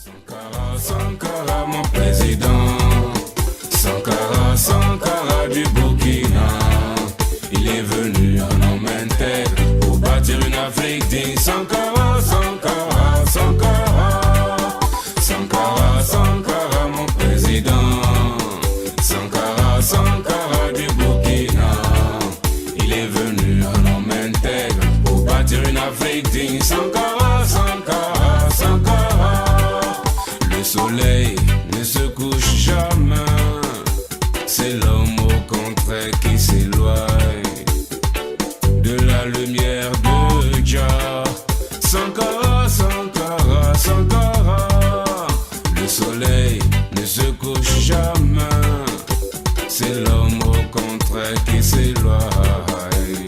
Sankara, Sankara, mon président. Sankara, Sankara du Burkina. Il est venu en homme intègre pour bâtir une Afrique digne. Sankara, Sankara, Sankara. Sankara, Sankara, mon président. Sankara, Sankara du Burkina. Il est venu en homme intègre pour bâtir une Afrique digne. Sankara, Sankara, Sankara. Le soleil ne se couche jamais. C'est l'homme au contraire qui s'éloigne de la lumière de Jah. Sankara, Sankara, Sankara. Le soleil ne se couche jamais. C'est l'homme au contraire qui s'éloigne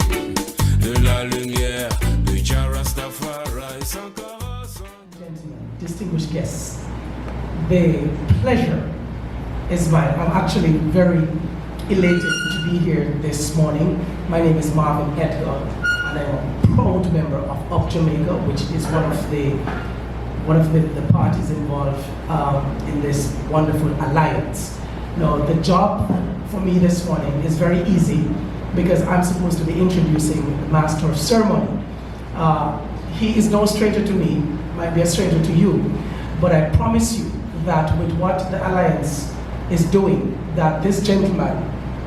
de la lumière de Jah Rastafari. Sankara, Sankara. Distinguished guests, the pleasure is mine. I'm actually very elated to be here this morning. My name is Marvin Edgar, and I'm a proud member of Up Jamaica, which is one of the parties involved in this wonderful alliance. Now, the job for me this morning is very easy because I'm supposed to be introducing the Master of Ceremony. He is no stranger to me, might be a stranger to you, but I promise you that with what the Alliance is doing, that this gentleman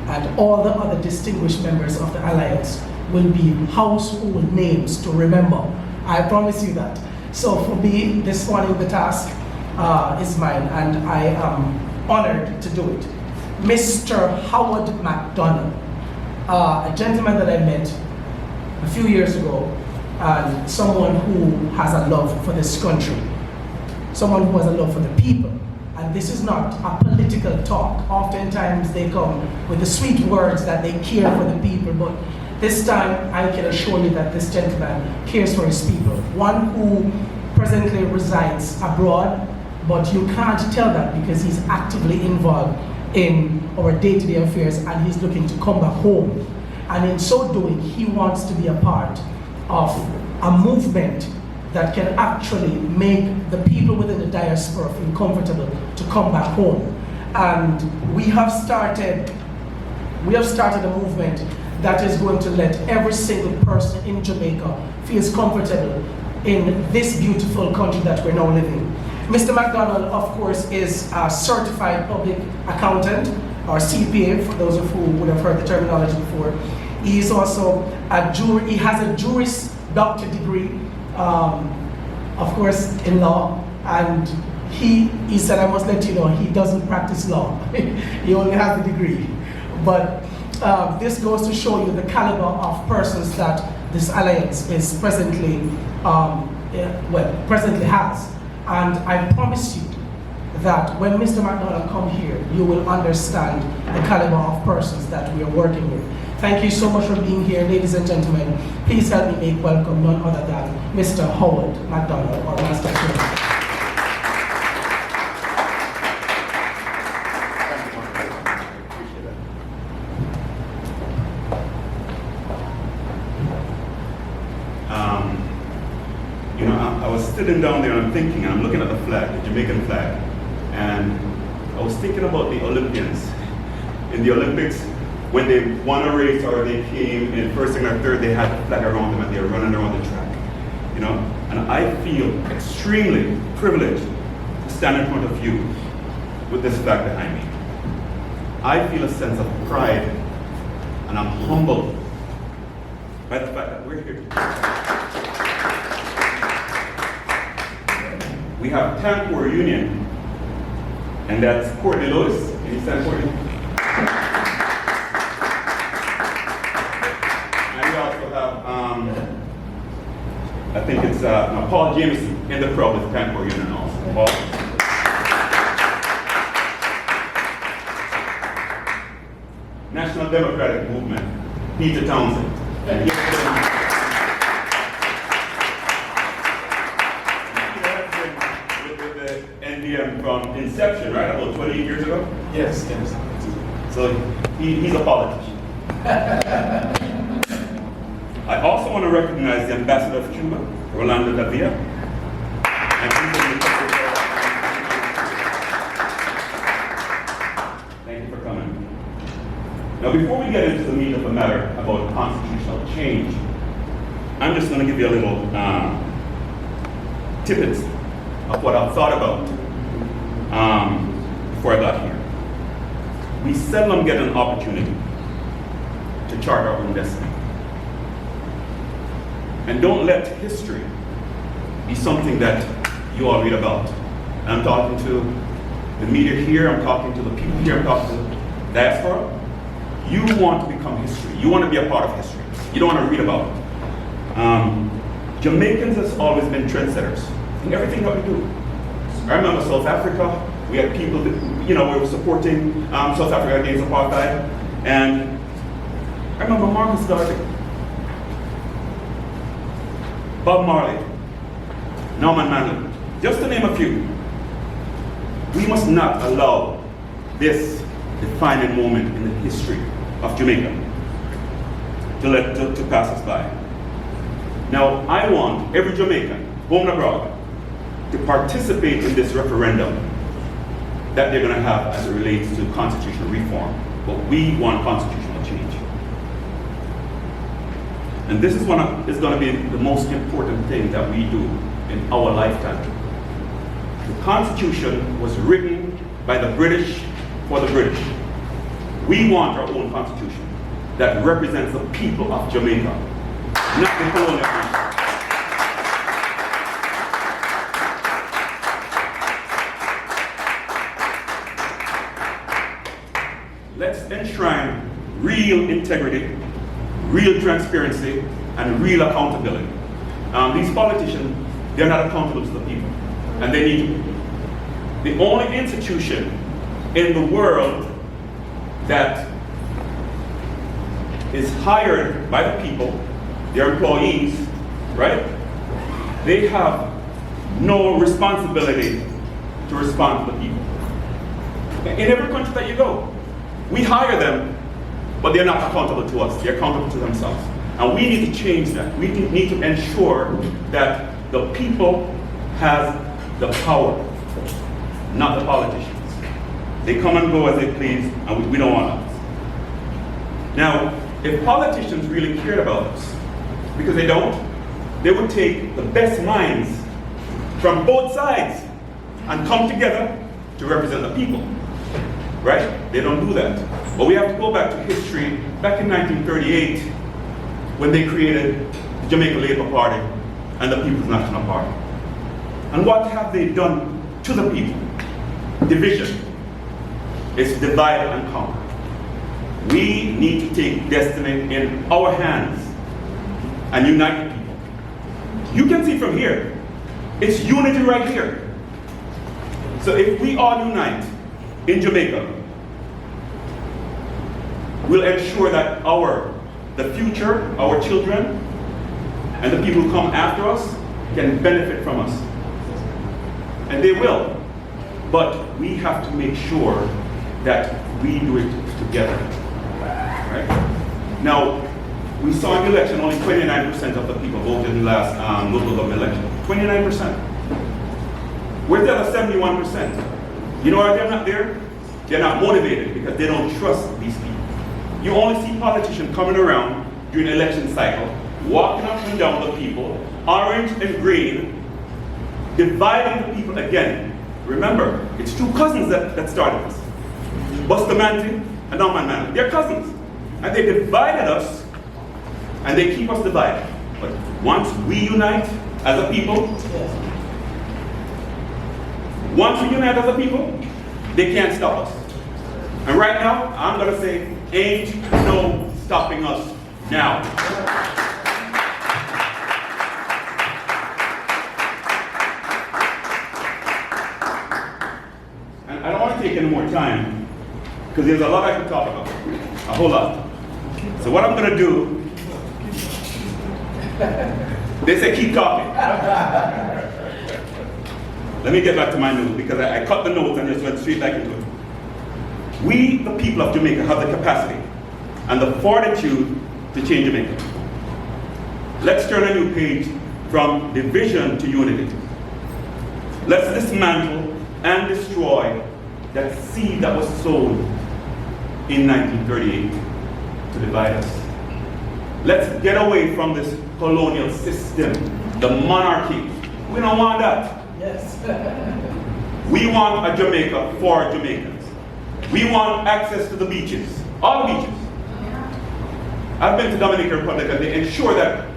and all the other distinguished members of the Alliance will be household names to remember. I promise you that. So for me, this morning the task is mine, and I am honored to do it. Mr. Howard MacDonald, a gentleman that I met a few years ago, and someone who has a love for this country, someone who has a love for the people. And this is not a political talk. Oftentimes they come with the sweet words that they care for the people, but this time I can assure you that this gentleman cares for his people. One who presently resides abroad, but you can't tell that because he's actively involved in our day-to-day affairs and he's looking to come back home. And in so doing, he wants to be a part of a movement that can actually make the people within the diaspora feel comfortable to come back home. And we have started a movement that is going to let every single person in Jamaica feel comfortable in this beautiful country that we're now living. Mr. MacDonald, of course, is a certified public accountant, or CPA, for those of who would have heard the terminology before. He is also he has a Juris Doctor degree, of course, in law, and he said, I must let you know, he doesn't practice law. He only has the degree. But this goes to show you the caliber of persons that this alliance is presently, presently has. And I promise you that when Mr. MacDonald come here, you will understand the caliber of persons that we are working with. Thank you so much for being here, ladies and gentlemen. Please help me make welcome none other than Mr. Howard MacDonald, or Master Chairman. I was sitting down there and I'm thinking, and I'm looking at the flag, the Jamaican flag, and I was thinking about the Olympians. In the Olympics, when they won a race or they came in first, second, or third, they had the flag around them and they were running around the track. And I feel extremely privileged to stand in front of you with this flag behind me. I feel a sense of pride and I'm humbled by the fact that we're here. We have Tampur Union, and that's Courtney Lewis. Can you stand, Courtney? And we also have, I think it's Paul Jameson in the crowd with Tampur Union also. Paul. National Democratic Movement, Peter Townsend. And from inception, right? About 28 years ago? Yes. So he's a politician. I also want to recognize the ambassador of Cuba, Rolando Davia. And he's in the before we get into the meat of the matter about constitutional change, I'm just going to give you a little tidbits of what I've thought about before I got here. We seldom get an opportunity to chart our own destiny. And don't let history be something that you all read about. I'm talking to the media here, I'm talking to the people here, I'm talking to the diaspora. You want to become history. You want to be a part of history. You don't want to read about it. Jamaicans has always been trendsetters in everything that we do. I remember South Africa, we had people that, we were supporting South Africa against apartheid. And I remember Marcus Garvey, Bob Marley, Norman Mandela, just to name a few. We must not allow this defining moment in the history of Jamaica to pass us by. Now, I want every Jamaican, home and abroad, to participate in this referendum that they're going to have as it relates to constitutional reform. But we want constitutional change. And this is going to be the most important thing that we do in our lifetime. The Constitution was written by the British for the British. We want our own constitution that represents the people of Jamaica, not the colonial country. Let's enshrine real integrity, real transparency, and real accountability. These politicians, they're not accountable to the people, and they need to be. The only institution in the world that is hired by the people, their employees, right? They have no responsibility to respond to the people. In every country that you go, we hire them, but they're not accountable to us. They're accountable to themselves. And we need to change that. We need to ensure that the people have the power, not the politicians. They come and go as they please, and we don't want us. Now, if politicians really cared about us, because they don't, they would take the best minds from both sides and come together to represent the people, right? They don't do that. But we have to go back to history. Back in 1938, when they created the Jamaica Labour Party and the People's National Party. And what have they done to the people? Division. It's divide and conquer. We need to take destiny in our hands and unite the people. You can see from here, it's unity right here. So if we all unite in Jamaica, we'll ensure that the future, our children, and the people who come after us can benefit from us. And they will. But we have to make sure that we do it together. Right? Now, we saw in the election only 29% of the people voted in the last local government election. 29%. Where's the other 71%? You know why they're not there? They're not motivated because they don't trust these people. You only see politicians coming around during the election cycle, walking up and down the people, orange and green, dividing the people again. Remember, it's two cousins that started this. Bustamante and Norman Mandela. They're cousins. And they divided us, and they keep us divided. But once we unite as a people, they can't stop us. And right now, I'm going to say, ain't no stopping us now. And I don't want to take any more time, because there's a lot I can talk about, a whole lot. So what I'm going to do, they say keep talking. Let me get back to my notes, because I cut the notes and just went straight back into it. We, the people of Jamaica, have the capacity and the fortitude to change Jamaica. Let's turn a new page from division to unity. Let's dismantle and destroy that seed that was sown in 1938. to divide us. Let's get away from this colonial system, the monarchy. We don't want that. Yes. We want a Jamaica for Jamaicans. We want access to the beaches, all the beaches. I've been to Dominican Republic and they ensure that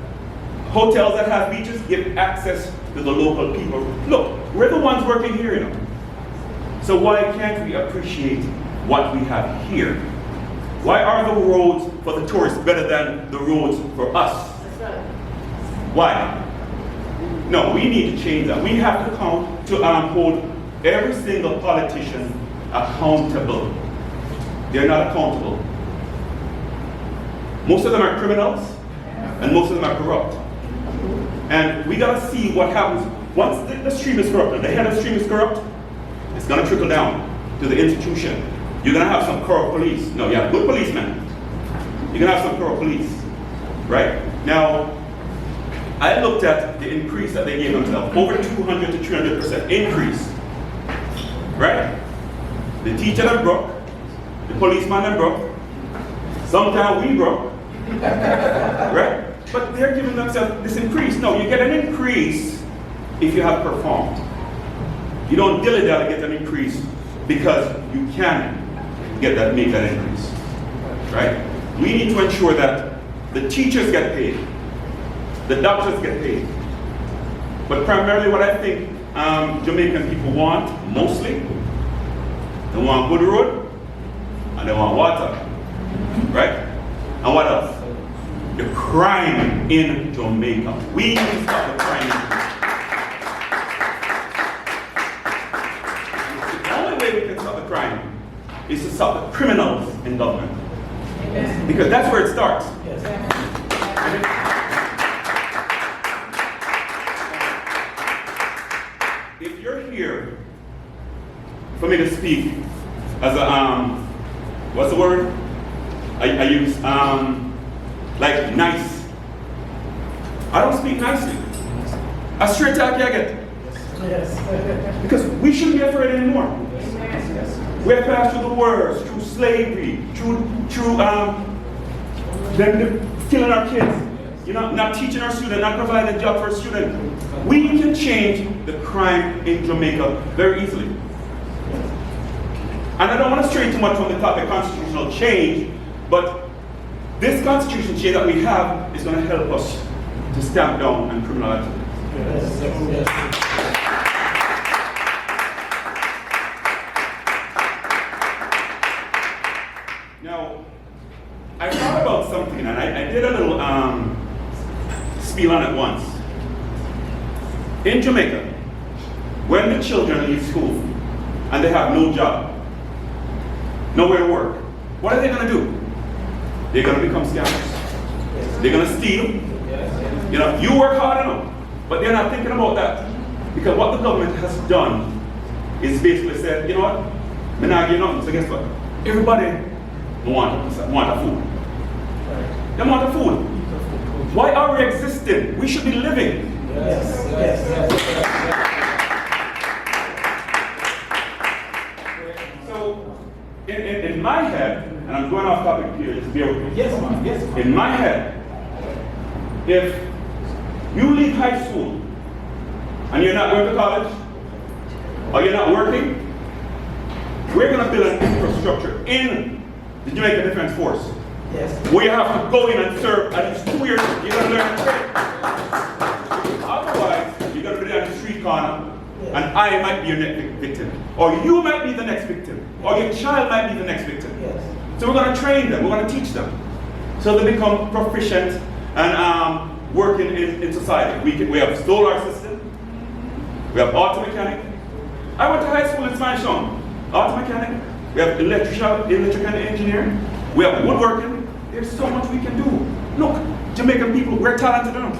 hotels that have beaches give access to the local people. Look, we're the ones working here, you know. So why can't we appreciate what we have here? Why are the roads for the tourists better than the roads for us? Why? No, we need to change that. We have to hold every single politician accountable. They're not accountable. Most of them are criminals, and most of them are corrupt. And we gotta see what happens once the stream is corrupt, and the head of the stream is corrupt, it's gonna trickle down to the institution. You're gonna have some corrupt police. No, you have good policemen. You're gonna have some corrupt police, right? Now, I looked at the increase that they gave themselves, over 200 to 300% increase, right? The teacher them broke, the policeman them broke, sometimes we broke, right? But they're giving themselves this increase. No, you get an increase if you have performed. You don't dilly-dally get an increase because you can make that increase, right? We need to ensure that the teachers get paid, the doctors get paid. But primarily what I think Jamaican people want, mostly, they want good road and they want water, right? And what else? The crime in Jamaica. We need to stop the crime in Jamaica. The only way we can stop the crime is to stop the criminals in government. Yes. Because that's where it starts. Yes. If you're here for me to speak as a, what's the word? I use, like nice. I don't speak nicely. A straight talk you get. Yes. Because we shouldn't be afraid anymore. We're passed through the wars, through slavery, through them killing our kids, you know, not teaching our students, not providing a job for a student. We can change the crime in Jamaica very easily. And I don't want to stray too much from the topic constitutional change, but this constitutional change that we have is going to help us to stamp down on criminal activity. Yes. Now, I thought about something, and I did a little spiel on it once. In Jamaica, when the children leave school and they have no job, nowhere to work, what are they going to do? They're going to become scammers. They're going to steal. You know, you work hard enough, but they're not thinking about that. Because what the government has done is basically said, you know what, I'm not getting nothing, so guess what? Everybody want a food. They want a food. Why are we existing? We should be living. Yes. So, in my head, and I'm going off topic here, just bear with me. Yes, ma'am. Yes, ma'am. In my head, if you leave high school and you're not going to college, or you're not working, we're going to build an infrastructure in the Jamaica Defense Force. Yes. Where you have to go in and serve at least 2 years, you're going to learn to trade. Otherwise, you're going to be on the street corner, and I might be your next victim. Or you might be the next victim. Or your child might be the next victim. Yes. So we're going to train them, we're going to teach them. So they become proficient and working in society. We have solar system, we have auto mechanic. I went to high school in Spanish Town. Auto mechanic, we have electrical engineering, we have woodworking. There's so much we can do. Look, Jamaican people, we're talented enough.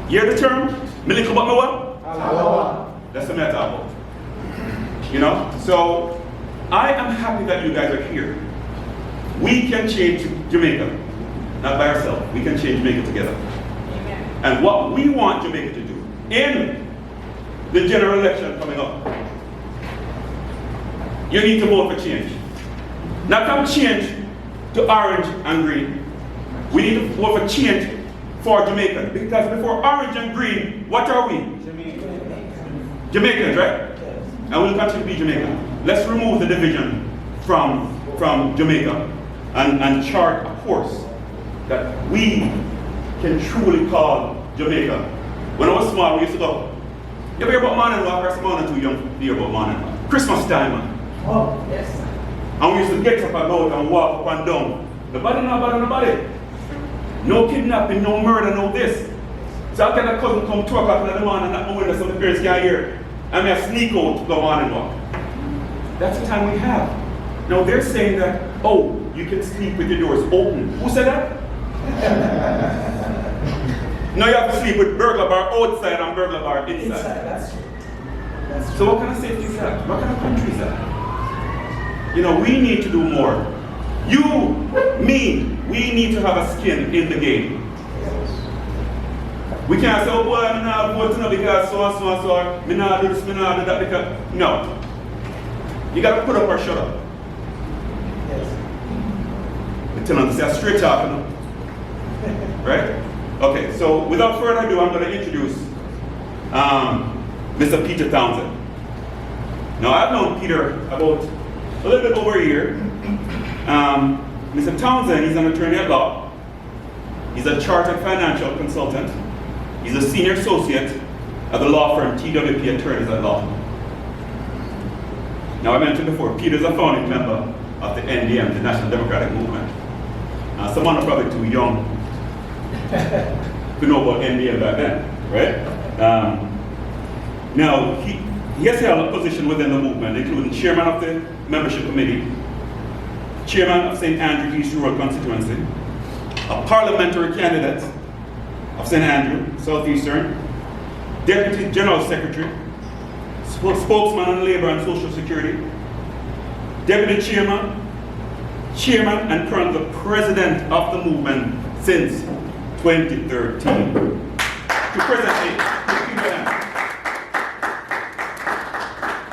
You hear the term? Miliko but what? That's the matter about. You know? So I am happy that you guys are here. We can change Jamaica, not by ourselves. We can change Jamaica together. Amen. And what we want Jamaica to do in the general election coming up, you need to vote for change. Not come change to orange and green. We need to vote for change for Jamaica. Because before orange and green, what are we? Jamaicans, right? And we'll continue to be Jamaica. Let's remove the division from Jamaica and chart a course that we can truly call Jamaica. When I was small, we used to go, you ever hear about morning walk? Or someone too young to hear about morning walk? Christmas time, man. Oh, yes. And we used to get up and out and walk up and down. Nobody know about nobody. No kidnapping, no murder, no this. So I can a cousin come 2 o'clock in the morning and knowing that some parents can't hear. And I sneak out to go on and walk. That's the time we have. Now they're saying that, oh, you can sleep with your doors open. Who said that? Now you have to sleep with burglar bar outside and burglar bar inside. That's true. That's true. So what kind of safety is that? What kind of country is that? You know, we need to do more. You, me, we need to have a skin in the game. We can't say, oh boy, I'm not voting because so, me not do this, me not do that, because, no. You gotta put up or shut up. Yes. We tell them to say straight talking. Right? Okay, so without further ado, I'm gonna introduce Mr. Peter Townsend. Now I've known Peter about a little bit over a year. Mr. Townsend, he's an attorney at law. He's a chartered financial consultant. He's a senior associate at the law firm TWP Attorneys at Law. Now I mentioned before, Peter's a founding member of the NDM, the National Democratic Movement. Someone are probably too young to know about NDM back then, right? Now, he has held a position within the movement, including chairman of the membership committee, chairman of St. Andrew East Rural Constituency, a parliamentary candidate of St. Andrew, Southeastern, deputy general secretary, spokesman on labor and social security, deputy chairman, and currently the president of the movement since 2013. To presently,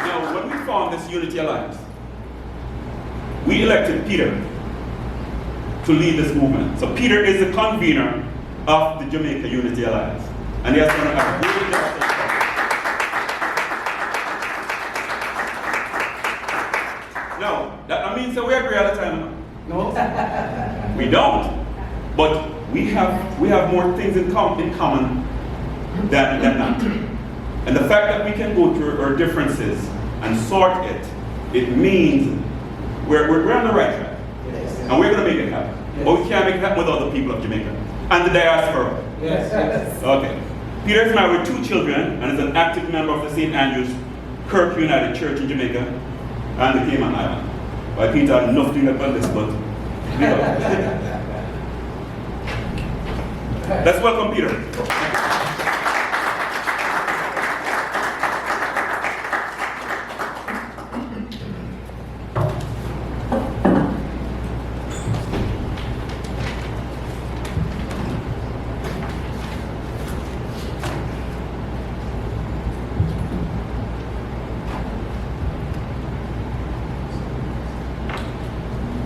now when we formed this Unity Alliance, we elected Peter to lead this movement. So Peter is the convener of the Jamaica Unity Alliance. And he has done a great job. No, that means that we agree all the time. No, we don't. But we have more things in common than not. And the fact that we can go through our differences and sort it means we're on the right track. Yes. And we're going to make it happen. Yes. But we can't make it happen without the people of Jamaica and the diaspora. Yes. Okay. Peter is married with 2 children and is an active member of the St. Andrew's Kirk United Church in Jamaica and the Cayman Island. Well, Peter had nothing about this, but you know. Let's welcome Peter.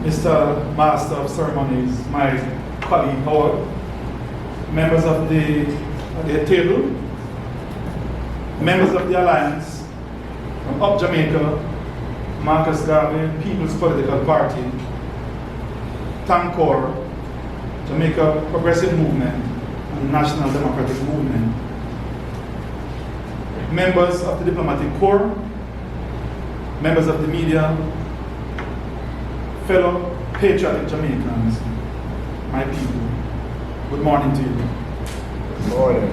Mr. Master of Ceremonies, my colleague Howard, members of the table, members of the Alliance, from Up Jamaica, Marcus Garvey, People's Political Party, TAMCOR, Jamaica Progressive Movement, and National Democratic Movement, members of the Diplomatic Corps, members of the media, fellow patriotic Jamaicans, my people, good morning to you. Good morning.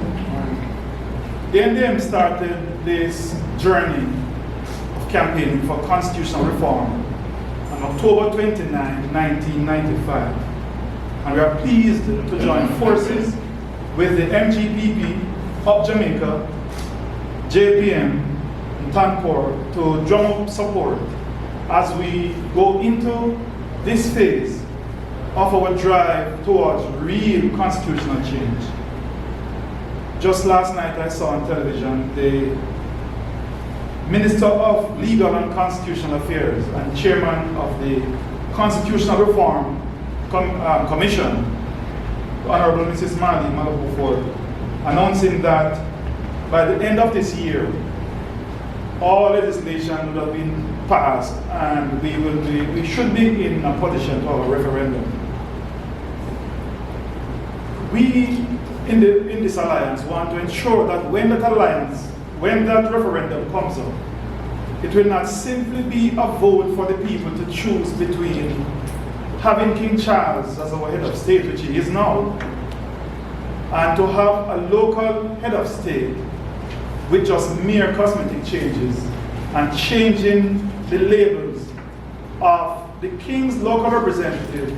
The NDM started this journey of campaigning for constitutional reform on October 29, 1995. And we are pleased to join forces with the MGPP of Jamaica, JPM, and TANCOR to drum up support as we go into this phase of our drive towards real constitutional change. Just last night I saw on television the Minister of Legal and Constitutional Affairs and Chairman of the Constitutional Reform Commission, Honorable Mrs. Marley Malabu Ford, announcing that by the end of this year, all legislation would have been passed and we should be in a position to have a referendum. We in this alliance want to ensure that when that referendum comes up, it will not simply be a vote for the people to choose between having King Charles as our head of state, which he is now, and to have a local head of state with just mere cosmetic changes and changing the labels of the King's local representative,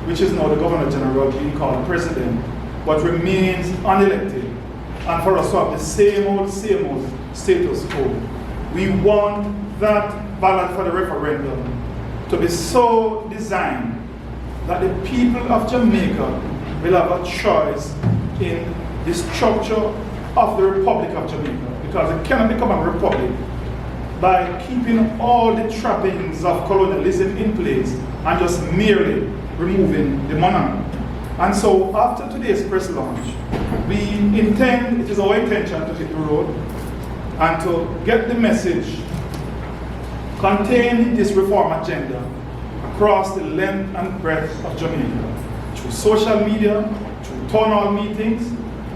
which is now the Governor General being called President, but remains unelected, and for us to have the same old status quo. We want that ballot for the referendum to be so designed that the people of Jamaica will have a choice in the structure of the Republic of Jamaica, because it cannot become a republic by keeping all the trappings of colonialism in place and just merely removing the monarch. And so after today's press launch, it is our intention to hit the road and to get the message contained in this reform agenda across the length and breadth of Jamaica, through social media, through town hall meetings,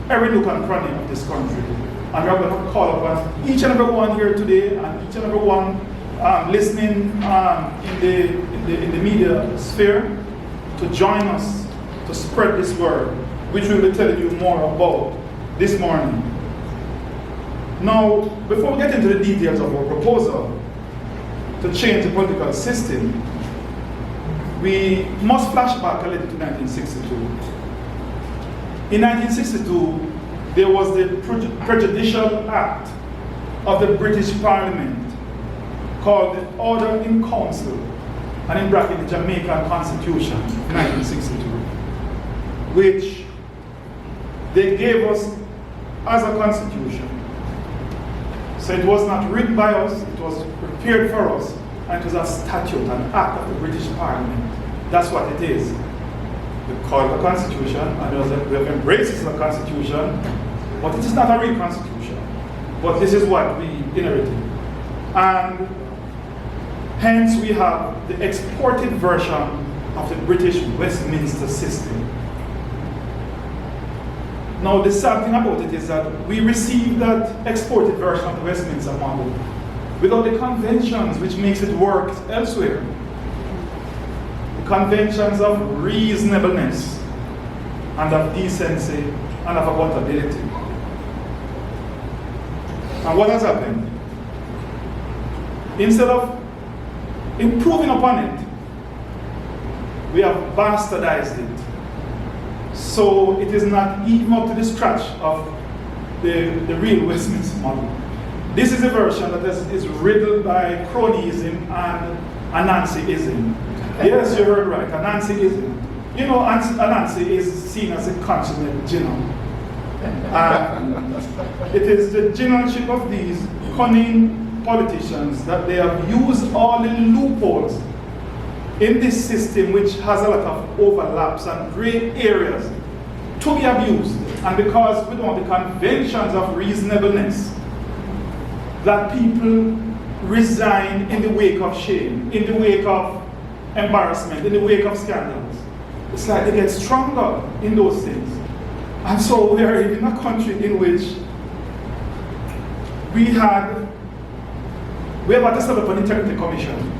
every nook and cranny of this country. And we are going to call upon each and every one here today and each and every one listening in the media sphere to join us to spread this word, which we will be telling you more about this morning. Now, before we get into the details of our proposal to change the political system, we must flash back a little to 1962. In 1962, there was the prejudicial act of the British Parliament called the Order in Council, and in bracket the Jamaican Constitution, 1962, which they gave us as a constitution. So it was not written by us, it was prepared for us, and it was a statute, an act of the British Parliament. That's what it is. We call it a constitution, and we have embraced it as a constitution, but it is not a real constitution. But this is what we inherited. And hence we have the exported version of the British Westminster system. Now the sad thing about it is that we received that exported version of the Westminster model without the conventions which makes it work elsewhere. The conventions of reasonableness and of decency and of accountability. And what has happened? Instead of improving upon it, we have bastardized it. So it is not even up to the scratch of the real Westminster model. This is a version that is riddled by cronyism and Anansiism. Yes, you heard right, Anansiism. You know, Anansi is seen as a consummate general. It is the generalship of these cunning politicians that they have used all the loopholes in this system, which has a lot of overlaps and gray areas, to be abused. And because we don't have the conventions of reasonableness, that people resign in the wake of shame, in the wake of embarrassment, in the wake of scandals. It's like they get stronger in those things. And so we are in a country in which we have had to set up an integrity commission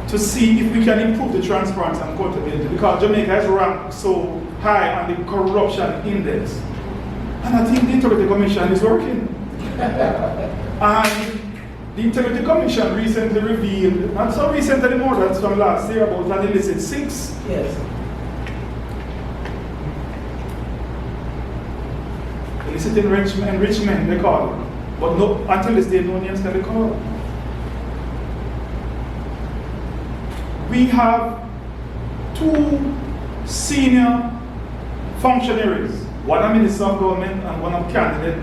to see if we can improve the transparency and accountability, because Jamaica is ranked so high on the corruption index. And I think the integrity commission is working. And the integrity commission recently revealed, not so recent anymore, that's from last year, about an illicit 6. Yes. Illicit enrichment, they call it. But no, until this day, no names can be called. We have 2 senior functionaries, one a minister of government and one a candidate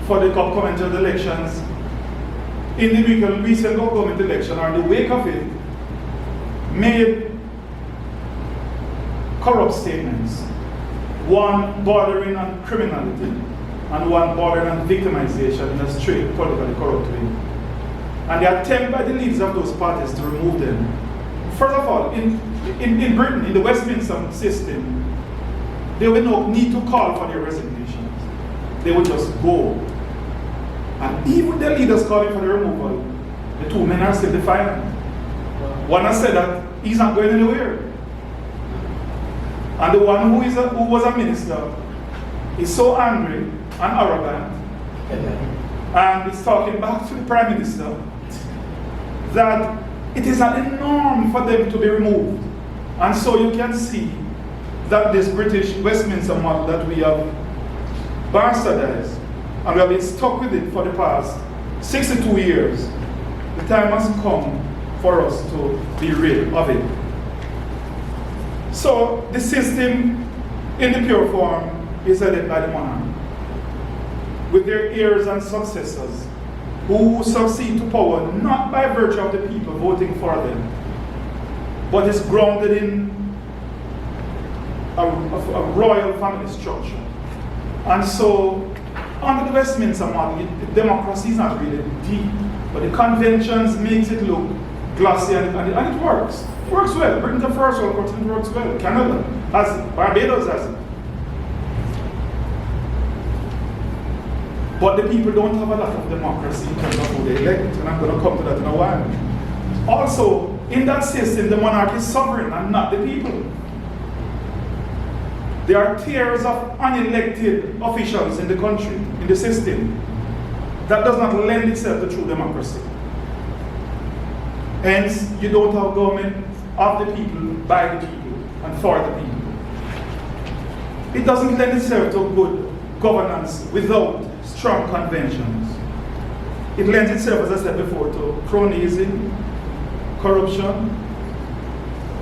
for the upcoming elections. In the recent government election, or in the wake of it, made corrupt statements, one bordering on criminality and one bordering on victimization in a straight politically corrupt way. And the attempt by the leaders of those parties to remove them. First of all, in Britain, in the Westminster system, there will no need to call for their resignations. They would just go. And even the leaders calling for the removal, the two men are still defiant. One has said that he's not going anywhere. And the one who was a minister is so angry and arrogant and is talking back to the Prime Minister that it is not a norm for them to be removed. And so you can see that this British Westminster model that we have bastardized, and we have been stuck with it for the past 62 years, the time has come for us to be rid of it. So the system in the pure form is headed by the monarch, with their heirs and successors, who succeed to power not by virtue of the people voting for them, but is grounded in a royal family structure. And so, under the Westminster model, the democracy is not really deep, but the conventions makes it look glossy and it works. It works well. Britain's the first world country, it works well. Canada has it. Barbados has it. But the people don't have a lot of democracy in terms of who they elect, and I'm going to come to that in a while. Also, in that system, the monarch is sovereign and not the people. There are tiers of unelected officials in the country, in the system, that does not lend itself to true democracy. Hence, you don't have government of the people, by the people, and for the people. It doesn't lend itself to good governance without strong conventions. It lends itself, as I said before, to cronyism, corruption,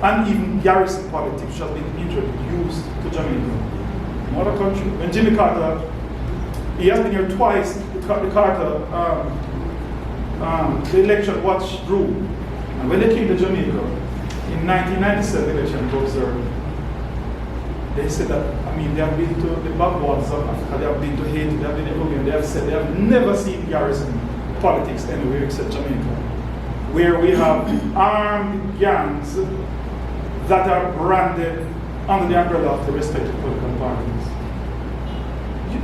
and even garrison politics, which has been introduced to Jamaica. Another country. When Jimmy Carter, he has been here twice, the election watch group. And when they came to Jamaica, in 1997 election to observe, they said that, they have been to the backwaters of Africa, they have been to Haiti, they have been everywhere, they have said they have never seen garrison politics anywhere except Jamaica, where we have armed gangs that are branded under the umbrella of the respective political parties.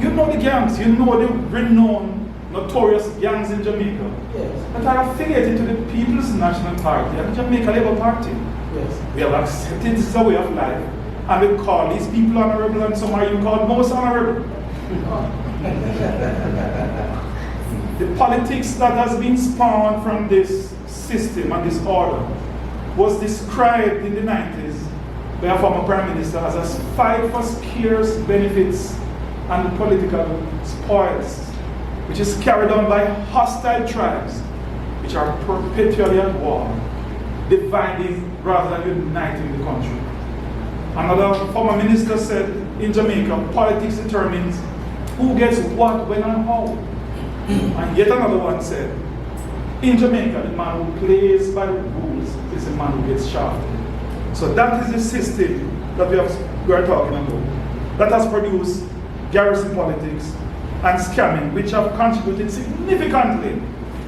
You know the gangs, you know the renowned, notorious gangs in Jamaica that are affiliated to the People's National Party and the Jamaica Labour Party. Yes. We have accepted this is a way of life, and we call these people honorable, and some are even called most honorable. The politics that has been spawned from this system and this order was described in the 90s by a former Prime Minister as a fight for scarce benefits and political spoils, which is carried on by hostile tribes which are perpetually at war, dividing rather than uniting the country. Another former minister said in Jamaica, politics determines who gets what, when, and how. And yet another one said, in Jamaica, the man who plays by the rules is the man who gets shafted. So that is the system that we are talking about. That has produced garrison politics and scamming, which have contributed significantly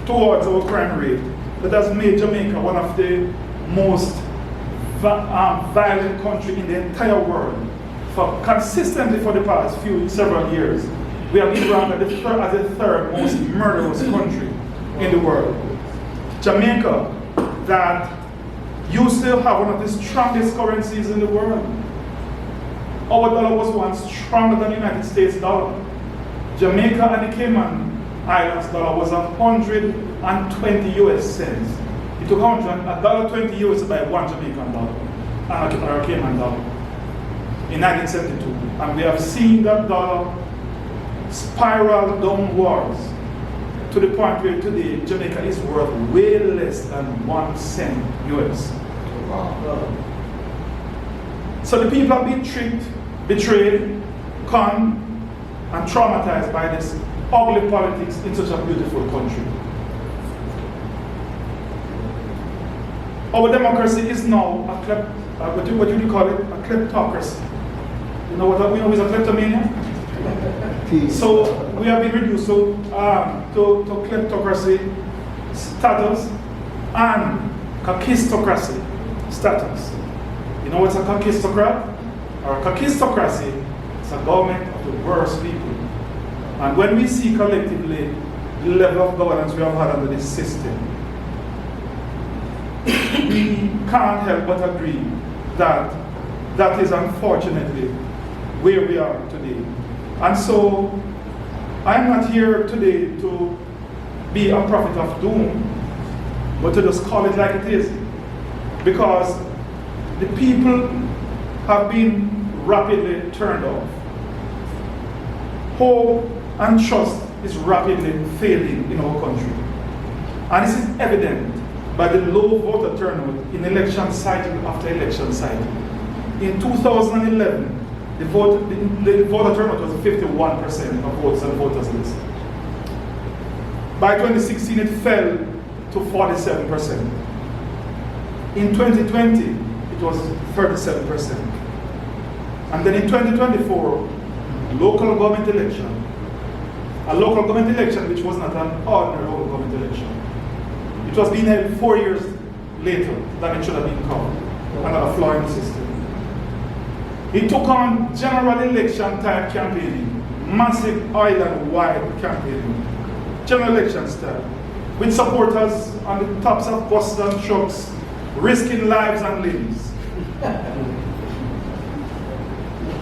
towards our crime rate. That has made Jamaica one of the most violent countries in the entire world. Consistently for the past several years, we have been ranked as the third most murderous country in the world. Jamaica, that used to have one of the strongest currencies in the world. Our dollar was once stronger than the United States dollar. Jamaica and the Cayman Islands dollar was 120 US cents. It took $1.20 US to buy one Jamaican dollar, or a Cayman dollar, in 1972. And we have seen that dollar spiral downwards to the point where today Jamaica is worth way less than 1 cent US. So the people have been tricked, betrayed, conned, and traumatized by this ugly politics in such a beautiful country. Our democracy is now what do you call it? A kleptocracy. You know what we know is a kleptomania? So we have been reduced to kleptocracy status and kakistocracy status. You know what's a kakistocrat? Or a kakistocracy is a government of the worst people. And when we see collectively the level of governance we have had under this system, we can't help but agree that that is unfortunately where we are today. And so I'm not here today to be a prophet of doom, but to just call it like it is. Because the people have been rapidly turned off. Hope and trust is rapidly failing in our country. And this is evident by the low voter turnout in election cycle after election cycle. In 2011, the voter turnout was 51% of votes and voters list. By 2016, it fell to 47%. In 2020, it was 37%. And then in 2024, local government election, a local government election which was not an ordinary local government election. It was being held 4 years later than it should have been called, another flaw in the system. It took on general election type campaigning, massive island-wide campaigning, general election style, with supporters on the tops of buses and trucks, risking lives and limbs.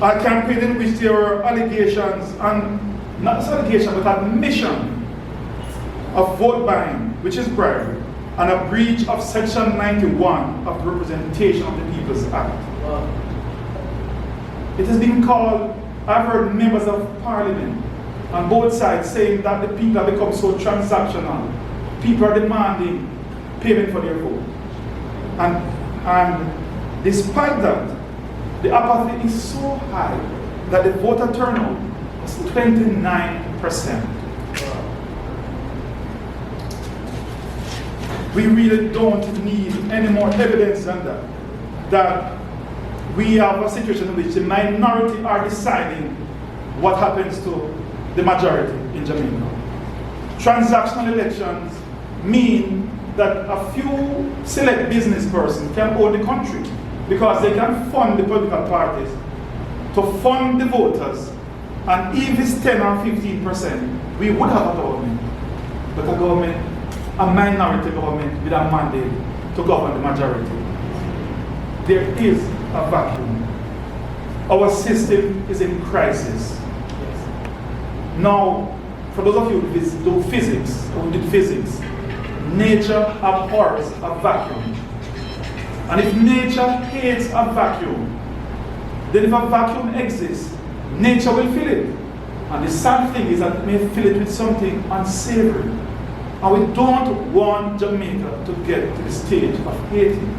A campaign in which there were allegations, and not just allegations, but admission of vote buying, which is bribery, and a breach of Section 91 of the Representation of the People's Act. Wow. It has been called, I've heard members of parliament on both sides saying that the people have become so transactional. People are demanding payment for their vote. And despite that, the apathy is so high that the voter turnout is 29%. We really don't need any more evidence than that. That we have a situation in which the minority are deciding what happens to the majority in Jamaica. Transactional elections mean that a few select business persons can own the country because they can fund the political parties to fund the voters, and if it's 10 or 15%, we would have a government, but a minority government with a mandate to govern the majority. There is a vacuum. Our system is in crisis. Now, for those of you who do physics, or who did physics, nature abhors a vacuum. And if nature hates a vacuum, then if a vacuum exists, nature will fill it. And the sad thing is that it may fill it with something unsavory. And we don't want Jamaica to get to the stage of hating.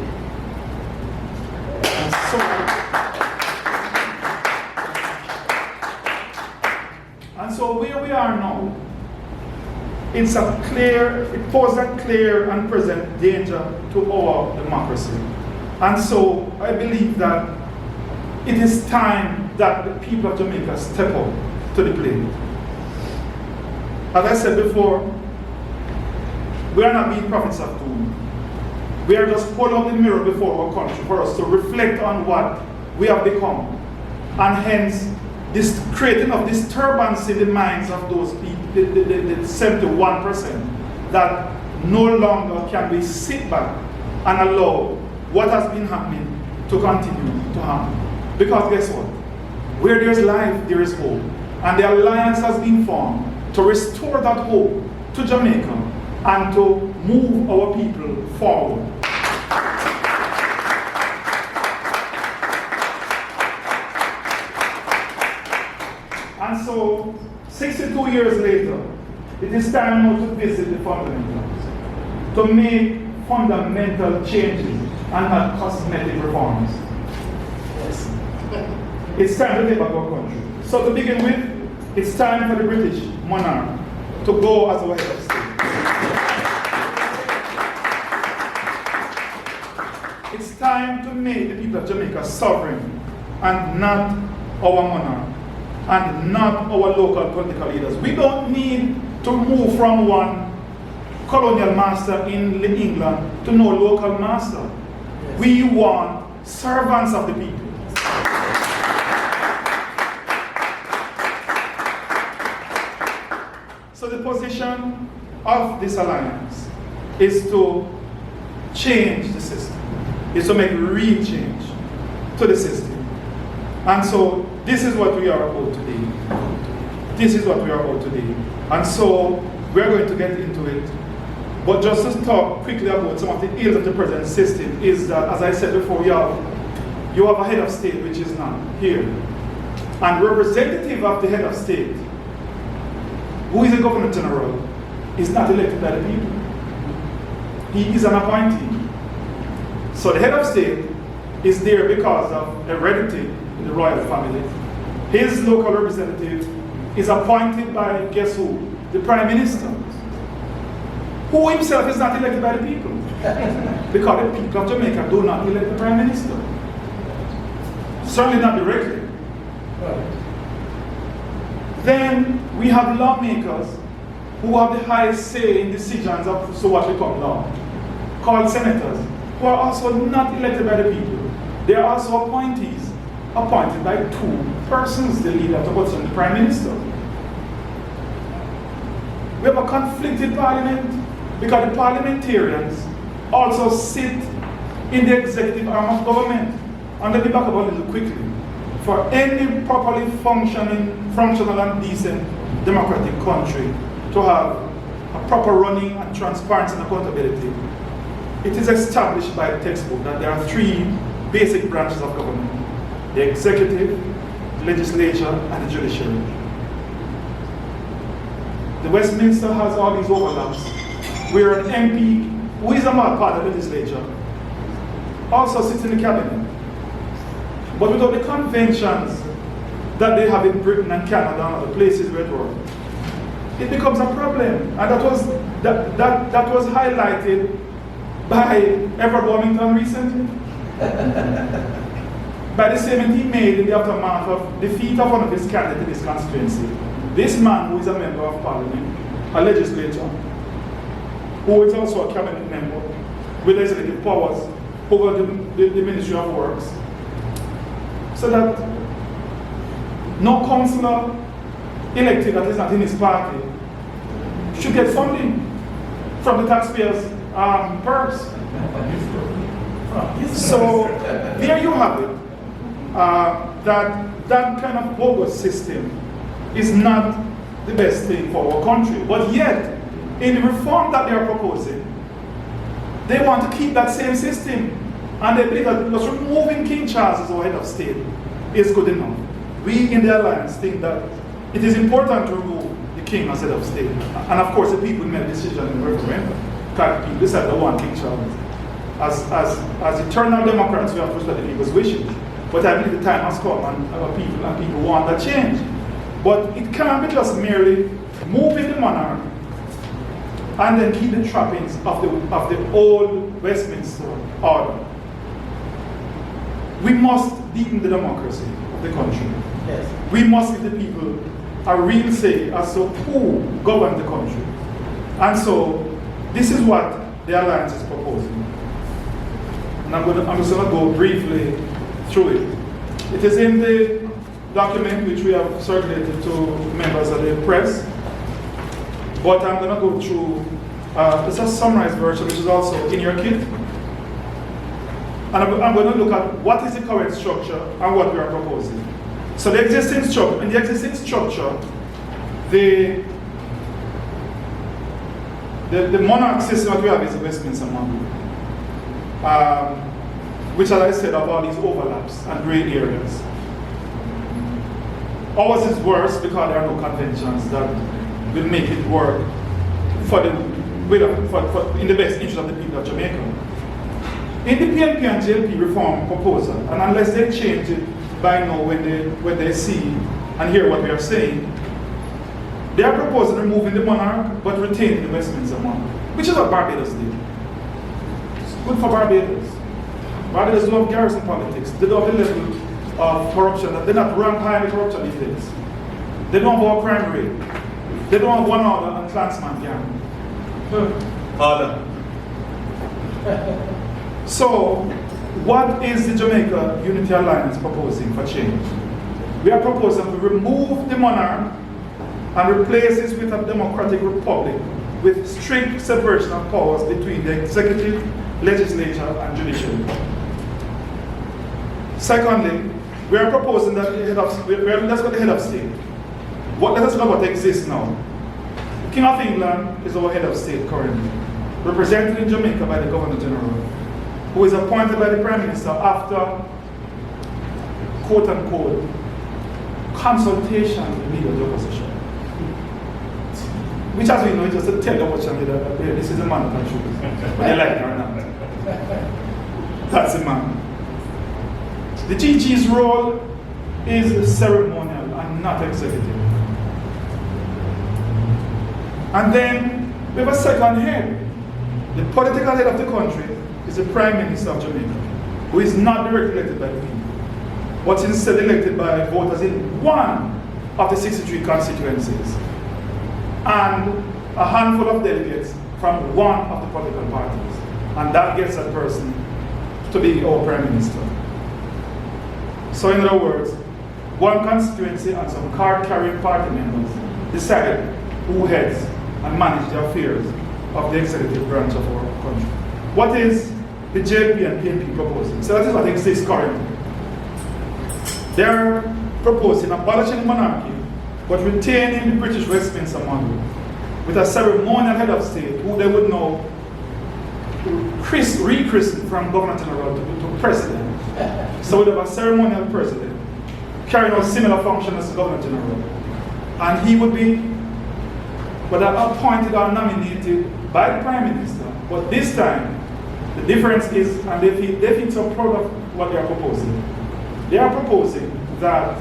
And so where we are now, it poses a clear and present danger to our democracy. And so I believe that it is time that the people of Jamaica step up to the plate. As I said before, we are not being prophets of doom. We are just holding up the mirror before our country for us to reflect on what we have become. And hence, this creating of disturbance in the minds of those people, the 71%, that no longer can we sit back and allow what has been happening to continue to happen. Because guess what? Where there is life, there is hope. And the alliance has been formed to restore that hope to Jamaica and to move our people forward. And so, 62 years later, it is time now to visit the fundamentals, to make fundamental changes and not cosmetic reforms. Yes. It's time to take back our country. So to begin with, it's time for the British monarch to go as our head of state. time to make the people of Jamaica sovereign and not our monarch and not our local political leaders. We don't need to move from one colonial master in England to no local master. Yes. We want servants of the people. So the position of this alliance is to change the system, is to make real change to the system. And so this is what we are about today. This is what we are about today. And so we're going to get into it. But just to talk quickly about some of the ills of the present system is that, as I said before, you have a head of state which is not here. And representative of the head of state, who is the Governor General, is not elected by the people. He is an appointee. So the head of state is there because of heredity in the royal family. His local representative is appointed by, guess who? The Prime Minister, who himself is not elected by the people. Because the people of Jamaica do not elect the Prime Minister. Certainly not directly. Then we have lawmakers who have the highest say in decisions of so what become law, called senators, who are also not elected by the people. They are also appointees, appointed by two persons, the leader of the position, the Prime Minister. We have a conflicted parliament because the parliamentarians also sit in the executive arm of government. And let me back up a little quickly. For any properly functional and decent democratic country to have a proper running and transparency and accountability, it is established by textbook that there are three basic branches of government: the executive, the legislature, and the judiciary. The Westminster has all these overlaps, where an MP, who is a part of the legislature, also sits in the cabinet. But without the conventions that they have in Britain and Canada and other places where it works, it becomes a problem. And that was highlighted by Everett Wilmington recently. By the statement he made in the aftermath of defeat of one of his candidates in his constituency. This man, who is a member of parliament, a legislator, who is also a cabinet member with legislative powers over the Ministry of Works, so that no councillor elected that is not in his party should get funding from the taxpayers' purse. So there you have it. That kind of bogus system is not the best thing for our country. But yet, in the reform that they are proposing, they want to keep that same system. And they believe that just removing King Charles as our head of state is good enough. We in the Alliance think that it is important to remove the king as head of state. And of course the people made a decision in the referendum. Because people decided they want King Charles. As eternal Democrats, we have to respect the people's wishes. But I believe the time has come and people want that change. But it can't be just merely moving the monarch and then keep the trappings of the old Westminster order. We must deepen the democracy of the country. Yes. We must give the people a real say as to who governs the country. And so, this is what the Alliance is proposing. And I'm just going to go briefly through it. It is in the document which we have circulated to members of the press. But I'm going to go through, this is a summarized version which is also in your kit. And I'm going to look at what is the current structure and what we are proposing. So the existing structure, the monarch system that we have is the Westminster monarch, which, as I said, have all these overlaps and grey areas. Ours is worse because there are no conventions that will make it work in the best interest of the people of Jamaica. In the PNP and JLP reform proposal, and unless they change it by now when they see and hear what we are saying, they are proposing removing the monarch but retaining the Westminster monarch, which is what Barbados did. It's good for Barbados. Rather, they don't have garrison politics. They don't have the level of corruption. They're not rank high in the corruption index. They don't have our crime rate. They don't have one order and clansman gang. Father. So, what is the Jamaica Unity Alliance proposing for change? We are proposing to remove the monarch and replace it with a democratic republic with strict separation of powers between the executive, legislature, and judiciary. Secondly, we are proposing that the head of state. Let us know what exists now. The King of England is our head of state currently, represented in Jamaica by the Governor General, who is appointed by the Prime Minister after, quote unquote, consultation with the leader of the opposition. Which, as we know, is just a tell the opposition that this is the man that can choose, whether they like it or not. That's the man. The GG's role is ceremonial and not executive. And then we have a second head. The political head of the country is the Prime Minister of Jamaica, who is not directly elected by the people, but instead elected by voters in one of the 63 constituencies, and a handful of delegates from one of the political parties. And that gets that person to be our Prime Minister. So in other words, one constituency and some card-carrying party members decided who heads and manage the affairs of the executive branch of our country. What is the JP and PNP proposing? So that is what exists currently. They are proposing abolishing the monarchy, but retaining the British Westminster model, with a ceremonial head of state who they would now rechristen from Governor General to President. So we have a ceremonial president carrying out similar functions as the Governor General. And he would be appointed or nominated by the Prime Minister. But this time, the difference is, and they feel so proud of what they are proposing. They are proposing that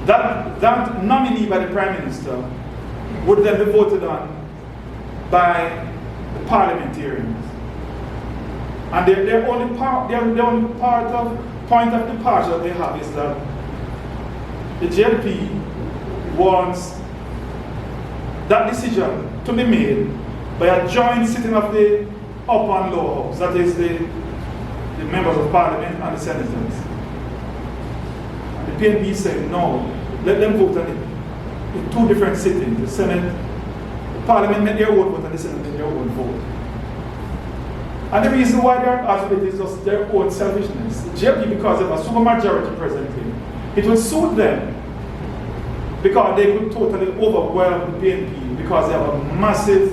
that nominee by the Prime Minister would then be voted on by the parliamentarians. And their only point of departure they have is that the JLP wants that decision to be made by a joint sitting of the upper and lower house, that is the members of parliament and the senators. And the PNP said, no, let them vote on it in two different sittings. The Senate, the Parliament made their own vote and the Senate made their own vote. And the reason why they're asking it is just their own selfishness. The JLP, because of a supermajority presently, it would suit them because they could totally overwhelm the PNP because they have a massive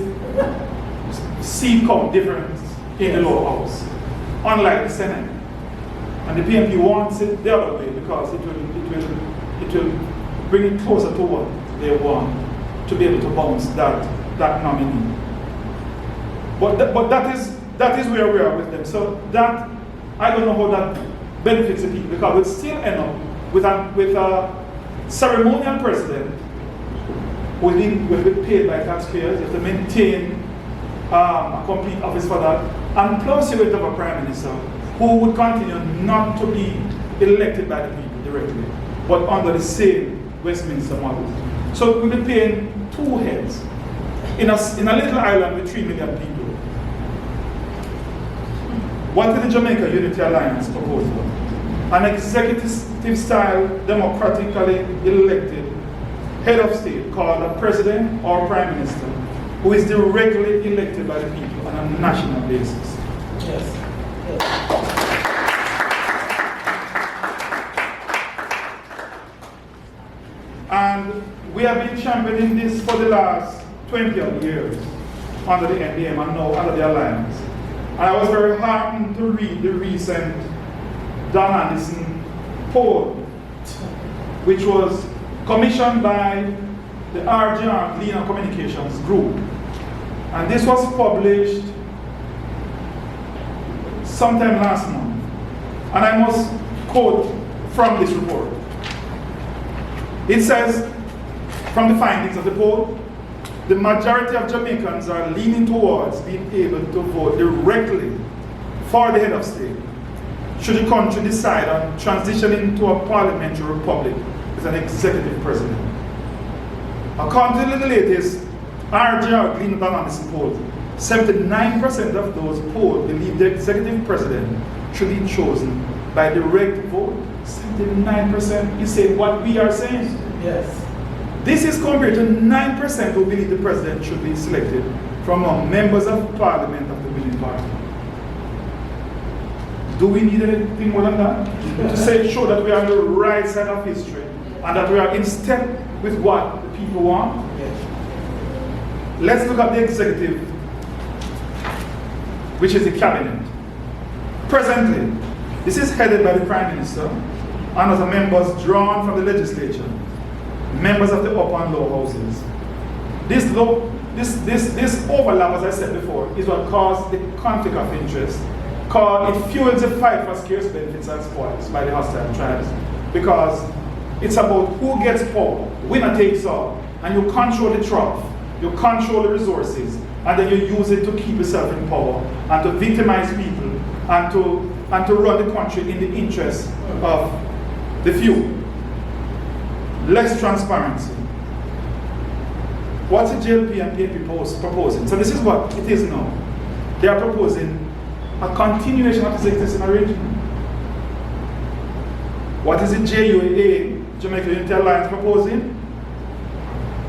seat count difference in the lower house, unlike the Senate. And the PNP wants it the other way because it will bring it closer to what they want to be able to bounce that nominee. But that is where we are with them. So that, I don't know how that benefits the people because we'll still end up with a ceremonial president who will be paid by taxpayers. You have to maintain a complete office for that. And plus you will have a Prime Minister who would continue not to be elected by the people directly, but under the same Westminster model. So we'll be paying two heads in a little island with 3 million people. What is the Jamaica Unity Alliance proposal? An executive-style, democratically elected head of state called a president or prime minister, who is directly elected by the people on a national basis. Yes. And we have been championing this for the last 20 odd years under the NDM and now under the Alliance. And I was very heartened to read the recent Don Anderson poll, which was commissioned by the RGR Leaner Communications Group. And this was published sometime last month. And I must quote from this report. It says, from the findings of the poll, the majority of Jamaicans are leaning towards being able to vote directly for the head of state, should the country decide on transitioning to a parliamentary republic with an executive president. According to the latest RGR Gleaner Analysis poll, 79% of those polled believe the executive president should be chosen by direct vote. 79% is saying what we are saying. Yes. This is compared to 9% who believe the president should be selected from among members of parliament of the ruling party. Do we need anything more than that? To show that we are on the right side of history and that we are in step with what the people want? Yes. Let's look at the executive, which is the cabinet. Presently, this is headed by the Prime Minister and other members drawn from the legislature, members of the upper and lower houses. This overlap, as I said before, is what caused the conflict of interest. It fuels the fight for scarce benefits and spoils by the hostile tribes, because it's about who gets power, winner takes all, and you control the trough, you control the resources, and then you use it to keep yourself in power and to victimize people and to run the country in the interest of the few. Less transparency. What's the JLP and PNP proposing? So this is what it is now. They are proposing a continuation of this existing arrangement. What is the JUA, Jamaica Unity Alliance, proposing?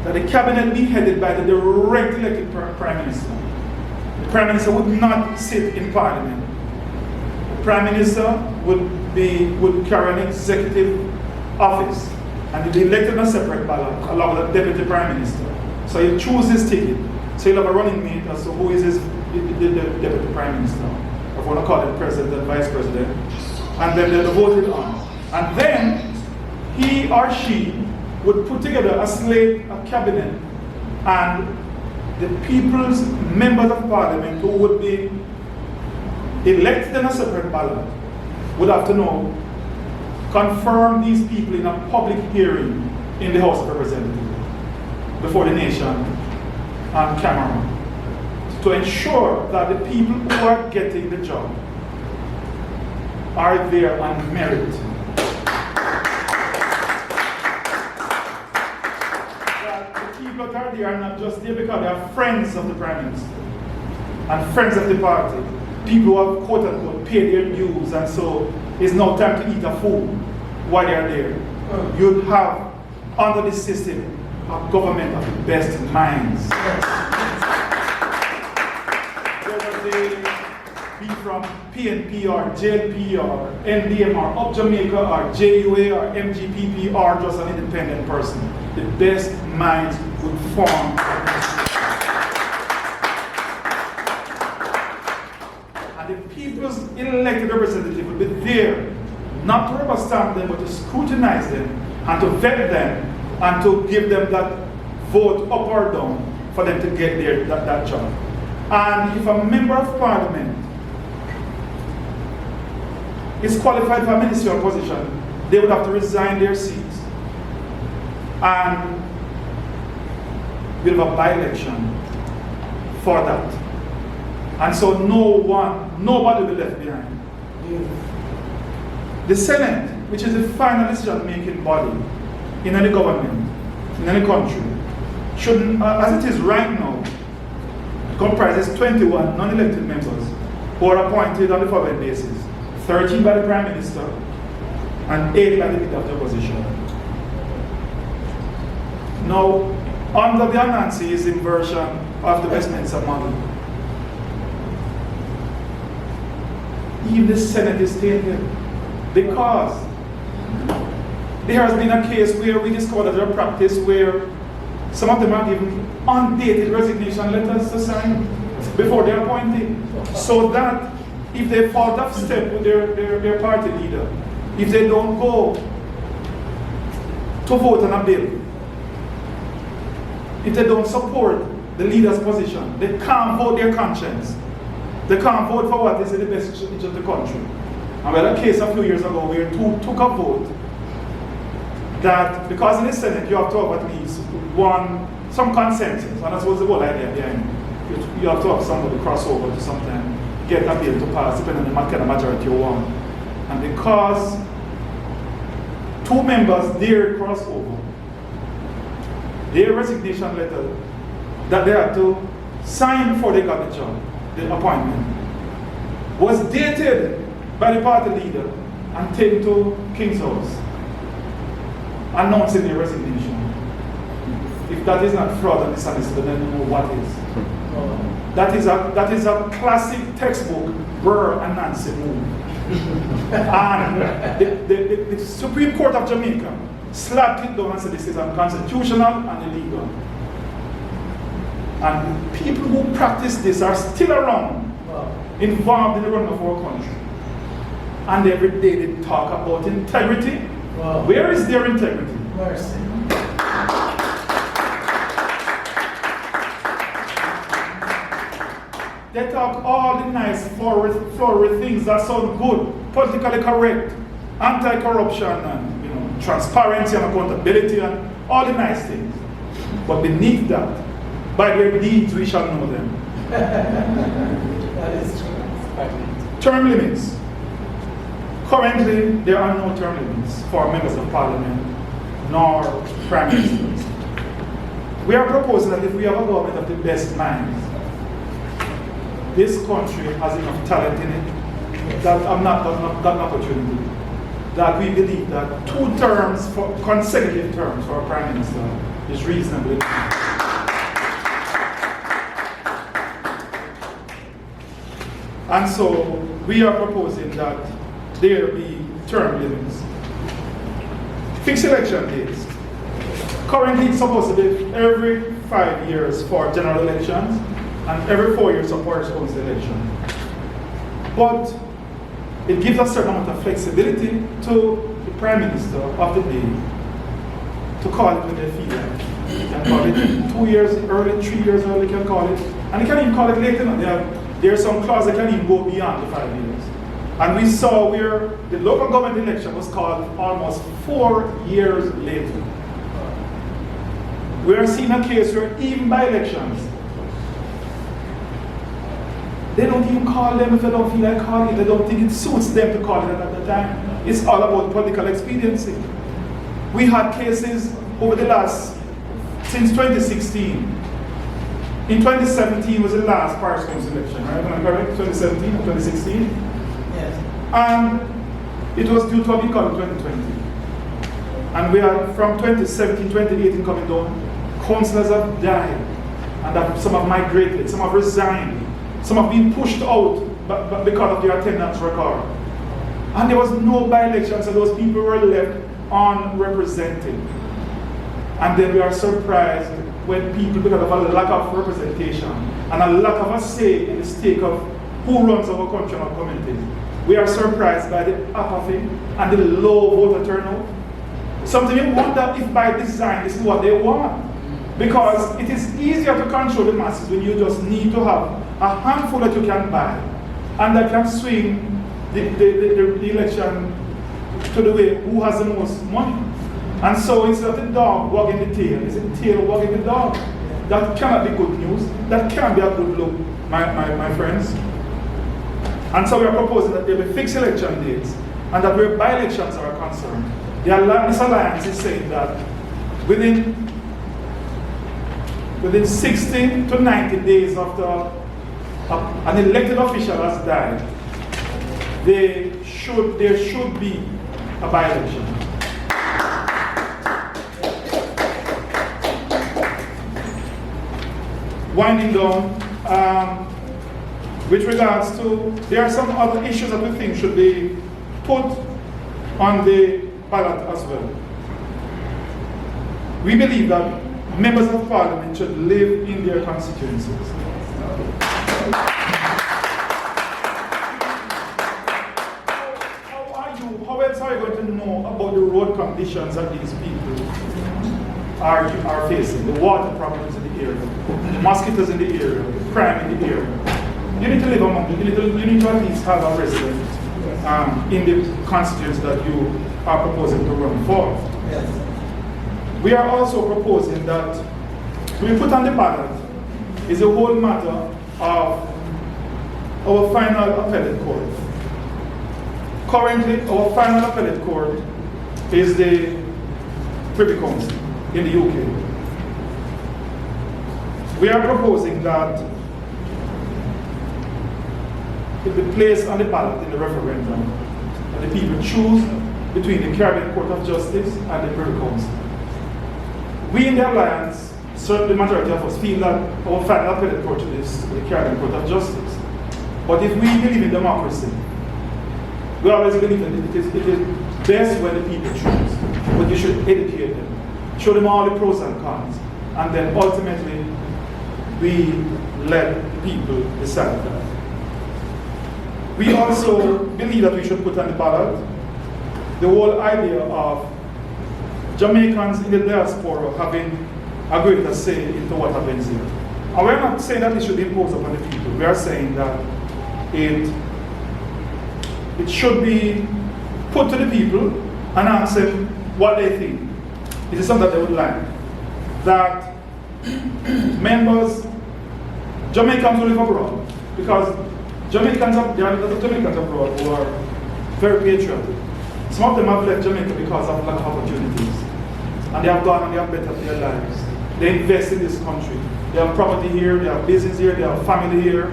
That the cabinet be headed by the direct elected Prime Minister. The Prime Minister would not sit in Parliament. The Prime Minister would carry an executive office and he'll be elected on a separate ballot along with the Deputy Prime Minister. So he'll choose his ticket. So he'll have a running mate as to who is the Deputy Prime Minister. If we want to call it President and Vice President. And then they'll vote it on. And then he or she would put together a slate, a cabinet, and the people's members of parliament who would be elected in a separate ballot would have to know, confirm these people in a public hearing in the House of Representatives before the nation on camera to ensure that the people who are getting the job are there on merit. That they are not just there because they are friends of the Prime Minister and friends of the party. People who have quote unquote paid their dues, and so it's now time to eat a food while they are there. You'd have under this system a government of the best minds. Whether they be from PNP or JLP or NDM or Up Jamaica or JUA or MGPP or just an independent person. The best minds would form. And the people's elected representative would be there, not to rubber stamp them, but to scrutinize them and to vet them and to give them that vote up or down for them to get that job. And if a member of parliament is qualified for a ministerial position, they would have to resign their seats. And we'll have a by-election for that. And so nobody will be left behind. The Senate, which is the final decision-making body in any government, in any country, should, as it is right now, comprises 21 non-elected members who are appointed on the following basis: 13 by the Prime Minister and 8 by the leader of the opposition. Now, under the Anansi's inversion of the Westminster model, even the Senate is tainted because there has been a case where we discovered a practice where some of them are given undated resignation letters to sign before they're appointed, so that if they fall off step with their party leader, if they don't go to vote on a bill, if they don't support the leader's position, they can't vote their conscience. They can't vote for what is in the best interest of the country. And we had a case a few years ago where two took a vote that, because in the Senate you have to have at least one some consensus, and that was the whole idea behind it. You have to have somebody cross over to sometimes get a bill to pass, depending on the kind of majority you want. And because two members dared cross over, their resignation letter that they had to sign before they got the job, the appointment, was dated by the party leader and taken to King's House, announcing their resignation. If that is not fraud and dishonesty, then I don't know what is. That is a classic textbook Burr and Nancy move. And the Supreme Court of Jamaica slapped it down and said this is unconstitutional and illegal. And people who practice this are still around, involved in the running of our country. And every day they talk about integrity. Where is their integrity? Mercy. They talk all the nice flowery things that sound good, politically correct, anti-corruption, and transparency and accountability, and all the nice things. But beneath that, by their deeds we shall know them. That is true. Term limits. Currently, there are no term limits for members of parliament nor prime ministers. We are proposing that if we have a government of the best minds, this country has enough talent in it that I'm not got an opportunity. That we believe that 2 terms, for consecutive terms for a prime minister is reasonable. And so we are proposing that there be term limits. Fixed election dates. Currently it's supposed to be every 5 years for general elections and every 4 years for parish council election. But it gives a certain amount of flexibility to the Prime Minister of the day to call it when they feel like. They can call it 2 years early, 3 years early, they can call it. And they can even call it later. There are some clauses that can even go beyond the 5 years. And we saw where the local government election was called almost 4 years later. We are seeing a case where even by elections, they don't even call them if they don't feel like calling it. They don't think it suits them to call it at the time. It's all about political expediency. We had cases over the since 2016. In 2017 was the last parish council election, right? Am I correct? 2017 or 2016? Yes. And it was due to a become 2020. And we are from 2017, 2018 coming down. Councillors have died, and some have migrated, some have resigned. Some have been pushed out because of their attendance record. And there was no by-election, so those people were left unrepresented. And then we are surprised when people, because of a lack of representation and a lack of a say in the stake of who runs our country and our communities, we are surprised by the apathy and the low voter turnout. Sometimes you wonder if by design this is what they want. Because it is easier to control the masses when you just need to have a handful that you can buy and that can swing the election to the way who has the most money. And so instead of the dog wagging the tail, it's the tail wagging the dog. That cannot be good news. That can't be a good look, my friends. And so we are proposing that there be fixed election dates and that where by-elections are concerned, this alliance is saying that within 60 to 90 days after an elected official has died, there should be a by-election. Winding down, with regards to, there are some other issues that we think should be put on the ballot as well. We believe that members of parliament should live in their constituencies. How else are you going to know about the road conditions that these people are facing? The water problems in the area, the mosquitoes in the area, the crime in the area. You need to live among them. You need to at least have a resident in the constituency that you are proposing to run for. Yes. We are also proposing that to be put on the ballot is a whole matter of our final appellate court. Currently, our final appellate court is the Privy Council in the UK. We are proposing that it be placed on the ballot in the referendum, and the people choose between the Caribbean Court of Justice and the Privy Council. We in the Alliance, certainly the majority of us, feel that our final appellate court is the Caribbean Court of Justice. But if we believe in democracy, we always believe that it is best when the people choose. But you should educate them, show them all the pros and cons, and then ultimately we let people decide that. We also believe that we should put on the ballot the whole idea of Jamaicans in the diaspora having a greater say into what happens here. And we're not saying that it should be imposed upon the people. We are saying that it should be put to the people and ask them what they think. It is something that they would like. That members, Jamaicans who live abroad, because there are lots of Jamaicans abroad who are very patriotic. Some of them have left Jamaica because of lack of opportunities. And they have gone and they have bettered their lives. They invest in this country. They have property here, they have business here, they have family here.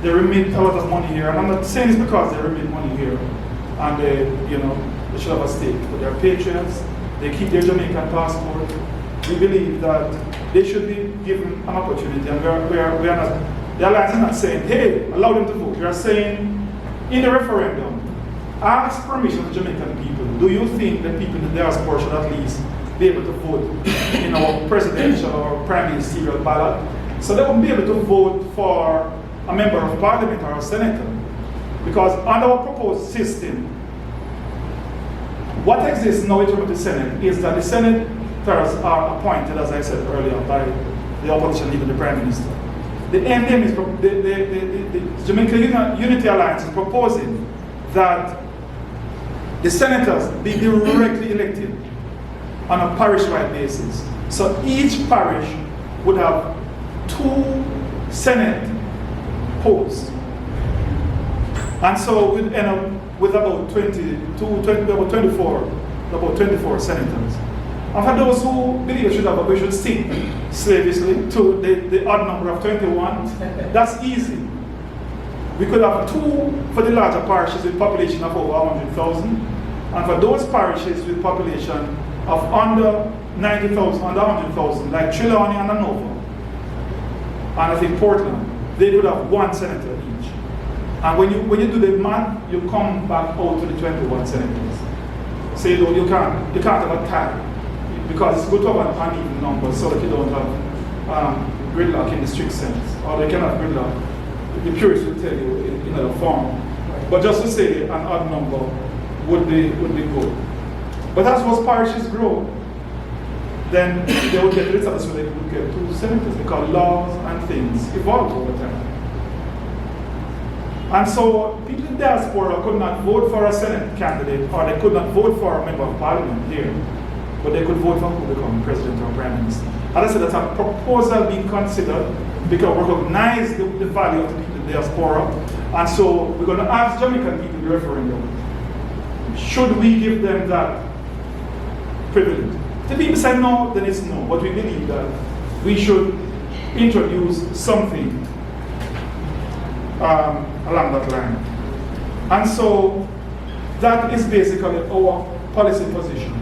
They remit a lot of money here. And I'm not saying it's because they remit money here and they should have a stake. But they're patriots, they keep their Jamaican passport. We believe that they should be given an opportunity. And we are not, the Alliance is not saying, hey, allow them to vote. We are saying, in the referendum, ask permission of the Jamaican people. Do you think that people in the diaspora should at least be able to vote in our presidential or prime ministerial ballot? So they won't be able to vote for a member of parliament or a senator. Because under our proposed system, what exists now in terms of the Senate is that the senators are appointed, as I said earlier, by the opposition leader, the prime minister. The NDM is, the Jamaica Unity Alliance is proposing that the senators be directly elected on a parish-wide basis. So each parish would have 2 Senate posts. And so we'd end up with about 24 senators. And for those who believe we should stick slavishly to the odd number of 21, that's easy. We could have 2 for the larger parishes with population of over 100,000, and for those parishes with population of under 90,000, under 100,000, like Trelawney and Anova, and I think Portland, they would have 1 senator each. And when you do the math, you come back out to the 21 senators. So you can't have a tie, because it's good to have an uneven number so that you don't have gridlock in the strict sense, or they can have gridlock. The purists will tell you in another form. But just to say an odd number would be good. But as those parishes grow, then they would get to the status where they would get 2 senators, because laws and things evolve over time. And so people in diaspora could not vote for a Senate candidate, or they could not vote for a member of parliament here, but they could vote for who become president or prime minister. And I said that's a proposal being considered, because we recognize the value of the people in the diaspora. And so we're going to ask Jamaican people in the referendum, should we give them that privilege? If the people say no, then it's no. But we believe that we should introduce something along that line. And so that is basically our policy position.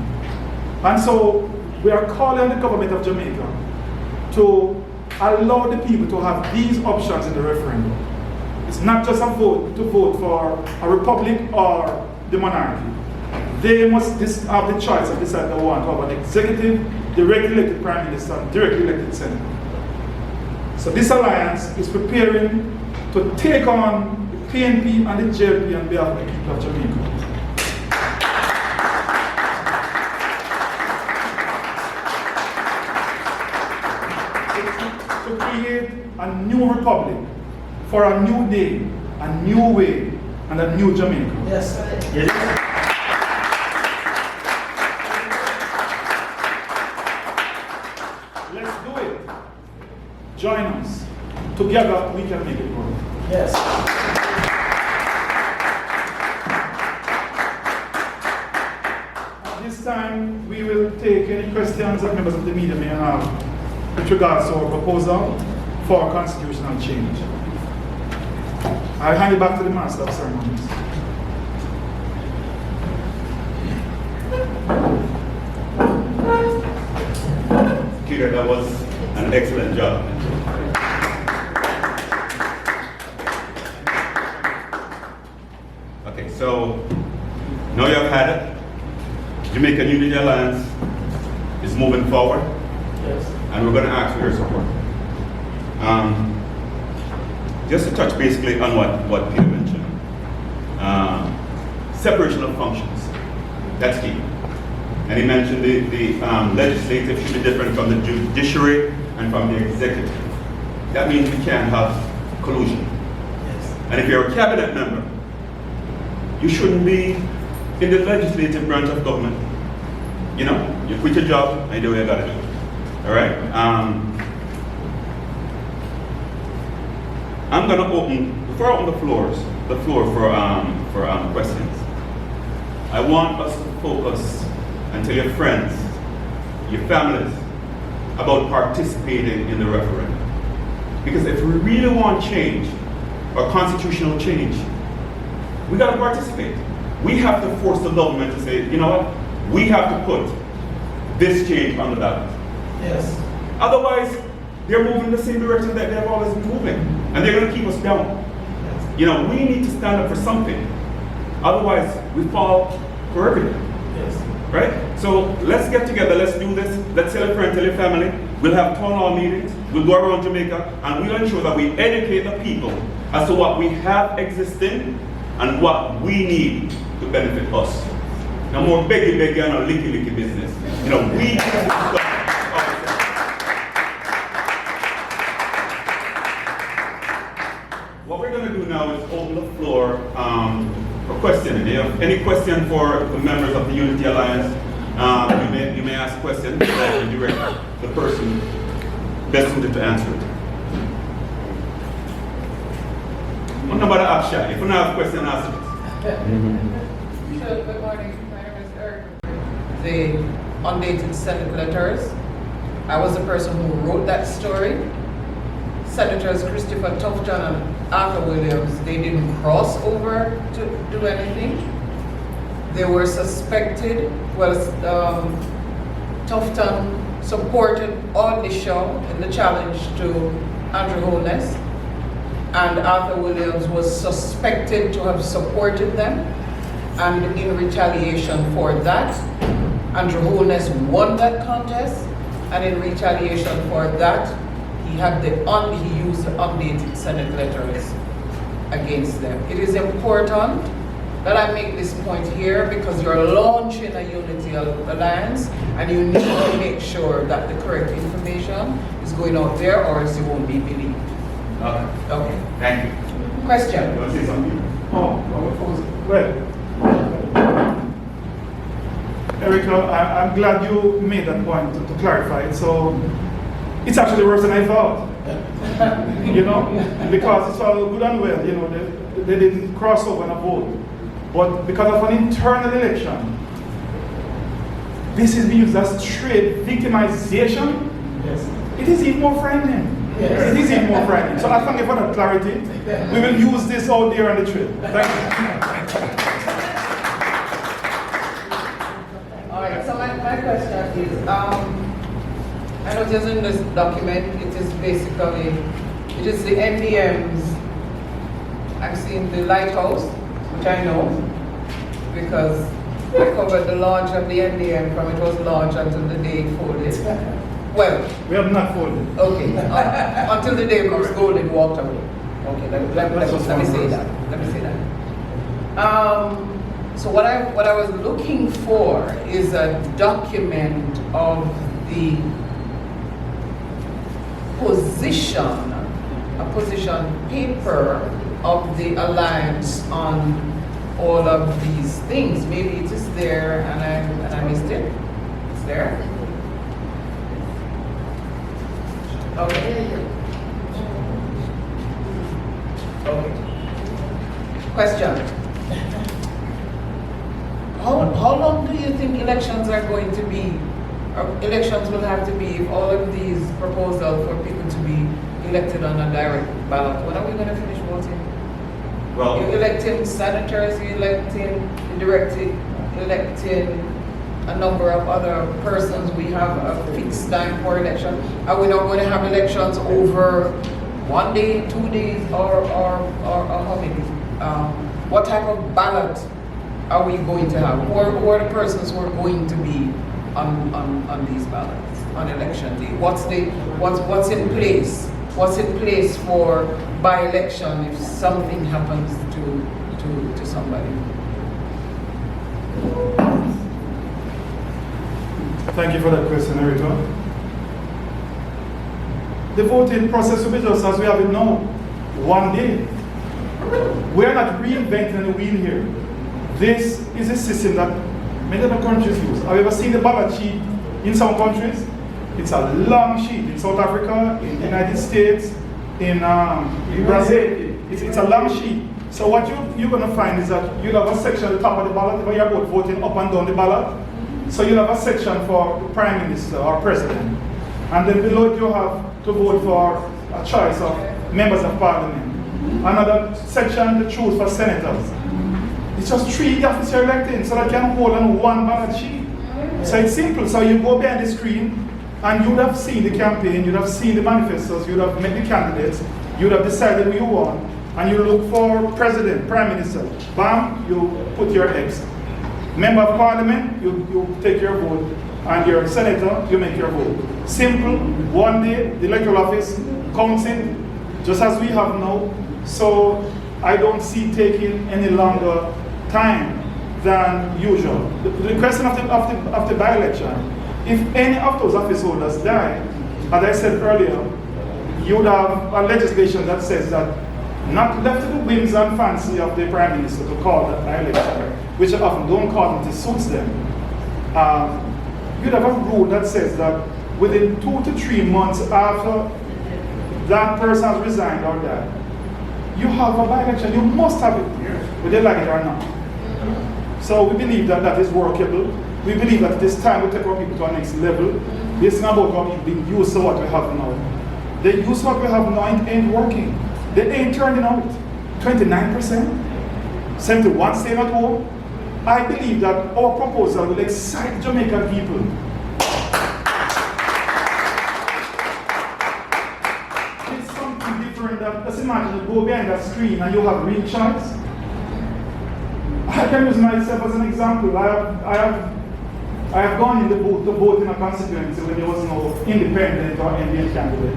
And so we are calling on the government of Jamaica to allow the people to have these options in the referendum. It's not just a vote to vote for a republic or the monarchy. They must have the choice of deciding they want to have an executive, directly elected prime minister, and directly elected senator. So this alliance is preparing to take on the PNP and the JLP on behalf of the people of Jamaica. To create a new republic for a new day, a new way, and a new Jamaica. Yes. Yes. Let's do it. join us. Together, we can make it work. Yes. At this time, we will take any questions that members of the media may have with regards to our proposal for constitutional change. I'll hand it back to the Master of Ceremonies. Peter, that was an excellent job. Okay, so now you have had it. Jamaica Unity Alliance is moving forward, Yes. and we're going to ask for your support. Just to touch basically on what Peter mentioned. Separation of functions, that's key. And he mentioned the legislative should be different from the judiciary and from the executive. That means we can't have collusion. Yes. And if you're a cabinet member, you shouldn't be in the legislative branch of government. You know, you quit your job and you do what you gotta do. All right? I'm gonna before I open the floor for questions. I want us to focus and tell your friends, your families, about participating in the referendum. Because if we really want change, or constitutional change, we gotta participate. We have to force the government to say, you know what, we have to put this change on the ballot. Yes. Otherwise, they're moving in the same direction that they've always been moving. And they're gonna keep us down. You know, we need to stand up for something. Otherwise, we fall for everything. Yes. Right? So let's get together, let's do this, let's tell a friend, tell your family, we'll have town hall meetings, we'll go around Jamaica, and we'll ensure that we educate the people as to what we have existing and what we need to benefit us. No more beggy and licky business. You know, we need to stop. What we're going to do now is open the floor for questioning. If you have any question for the members of the Unity Alliance, you may ask questions that you direct the person best suited to answer it. I'm not about to ask shy. If you don't have a question, ask it. Sure, good morning. My name is Eric. The undated Senate letters. I was the person who wrote that story. Senators Christopher Tufton and Arthur Williams, they didn't cross over to do anything. They were suspected. Well, Tufton supported on the show in the challenge to Andrew Holness, and Arthur Williams was suspected to have supported them. And in retaliation for that, Andrew Holness won that contest, and in retaliation for that, he used the undated Senate letters against them. It is important that I make this point here because you're launching a Unity Alliance, and you need to make sure that the correct information is going out there, or else you won't be believed. Okay. Okay. Thank you. Question. You want to say something? Well, Erica, I'm glad you made that point to clarify it. So it's actually worse than I thought. You know, because it's all good and well, you know, they didn't cross over and vote. But because of an internal election, this is being used as trade victimization. Yes. It is even more frightening. Yes. It is even more frightening. So I thank you for that clarity. We will use this out there on the trade. Thank you. All right, so my question is, I noticed in this document, it is the NDM's, I'm seeing the lighthouse, which I know, because I covered the launch of the NDM from it was launched until the day it folded. Well, We have not folded. okay, until the day Bruce Golden walked away. Okay, let me say that. Let me say that. So what I was looking for is a document of the a position paper of the alliance on all of these things. Maybe it is there and I missed it. It's there. Okay. Okay. Question. How long do you think elections are going to be? Or elections will have to be if all of these proposals for people to be elected on a direct ballot. When are we going to finish voting? Well, You're electing senators, you're electing, electing a number of other persons. We have a fixed time for election. Are we not going to have elections over 1 day, 2 days, or how many? What type of ballot are we going to have? Who are the persons who are going to be on these ballots on election day? What's in place? What's in place for by-election if something happens to somebody? Thank you for that question, Erica. The voting process will be just as we have it now. 1 day. We are not reinventing the wheel here. This is a system that many other countries use. Have you ever seen the ballot sheet in some countries? It's a long sheet. In South Africa, in the United States, in Brazil. It's a long sheet. So what you're going to find is that you'll have a section at the top of the ballot where you're about voting up and down the ballot. So you'll have a section for the Prime Minister or President. And then below it you have to vote for a choice of members of Parliament. Another section to choose for senators. It's just 3 officers you're electing, so that can hold on one ballot sheet. So it's simple. So you go behind the screen and you would have seen the campaign, you'd have seen the manifestos, you'd have met the candidates, you'd have decided who you want, and you look for President, Prime Minister. Bam, you put your X. Member of Parliament, you take your vote, and your senator, you make your vote. Simple, 1 day, the electoral office counts it, just as we have now. So I don't see taking any longer time than usual. The question of the by-election, if any of those office holders die, as I said earlier, you would have a legislation that says that not left to the whims and fancy of the Prime Minister to call that by-election, which often don't call it, it suits them. You'd have a rule that says that within 2 to 3 months after that person has resigned or died, you have a by-election. You must have it, whether you like it or not. So we believe that that is workable. We believe that this time we take our people to our next level. This is not about our people being used to what we have now. The use of what we have now ain't working. They ain't turning out. 29%, 71 staying at home. I believe that our proposal will excite Jamaican people. It's something different that, let's imagine you go behind that screen and you have real choice. I can use myself as an example. I have gone in the booth to vote in a constituency when there was no independent or NDA candidate.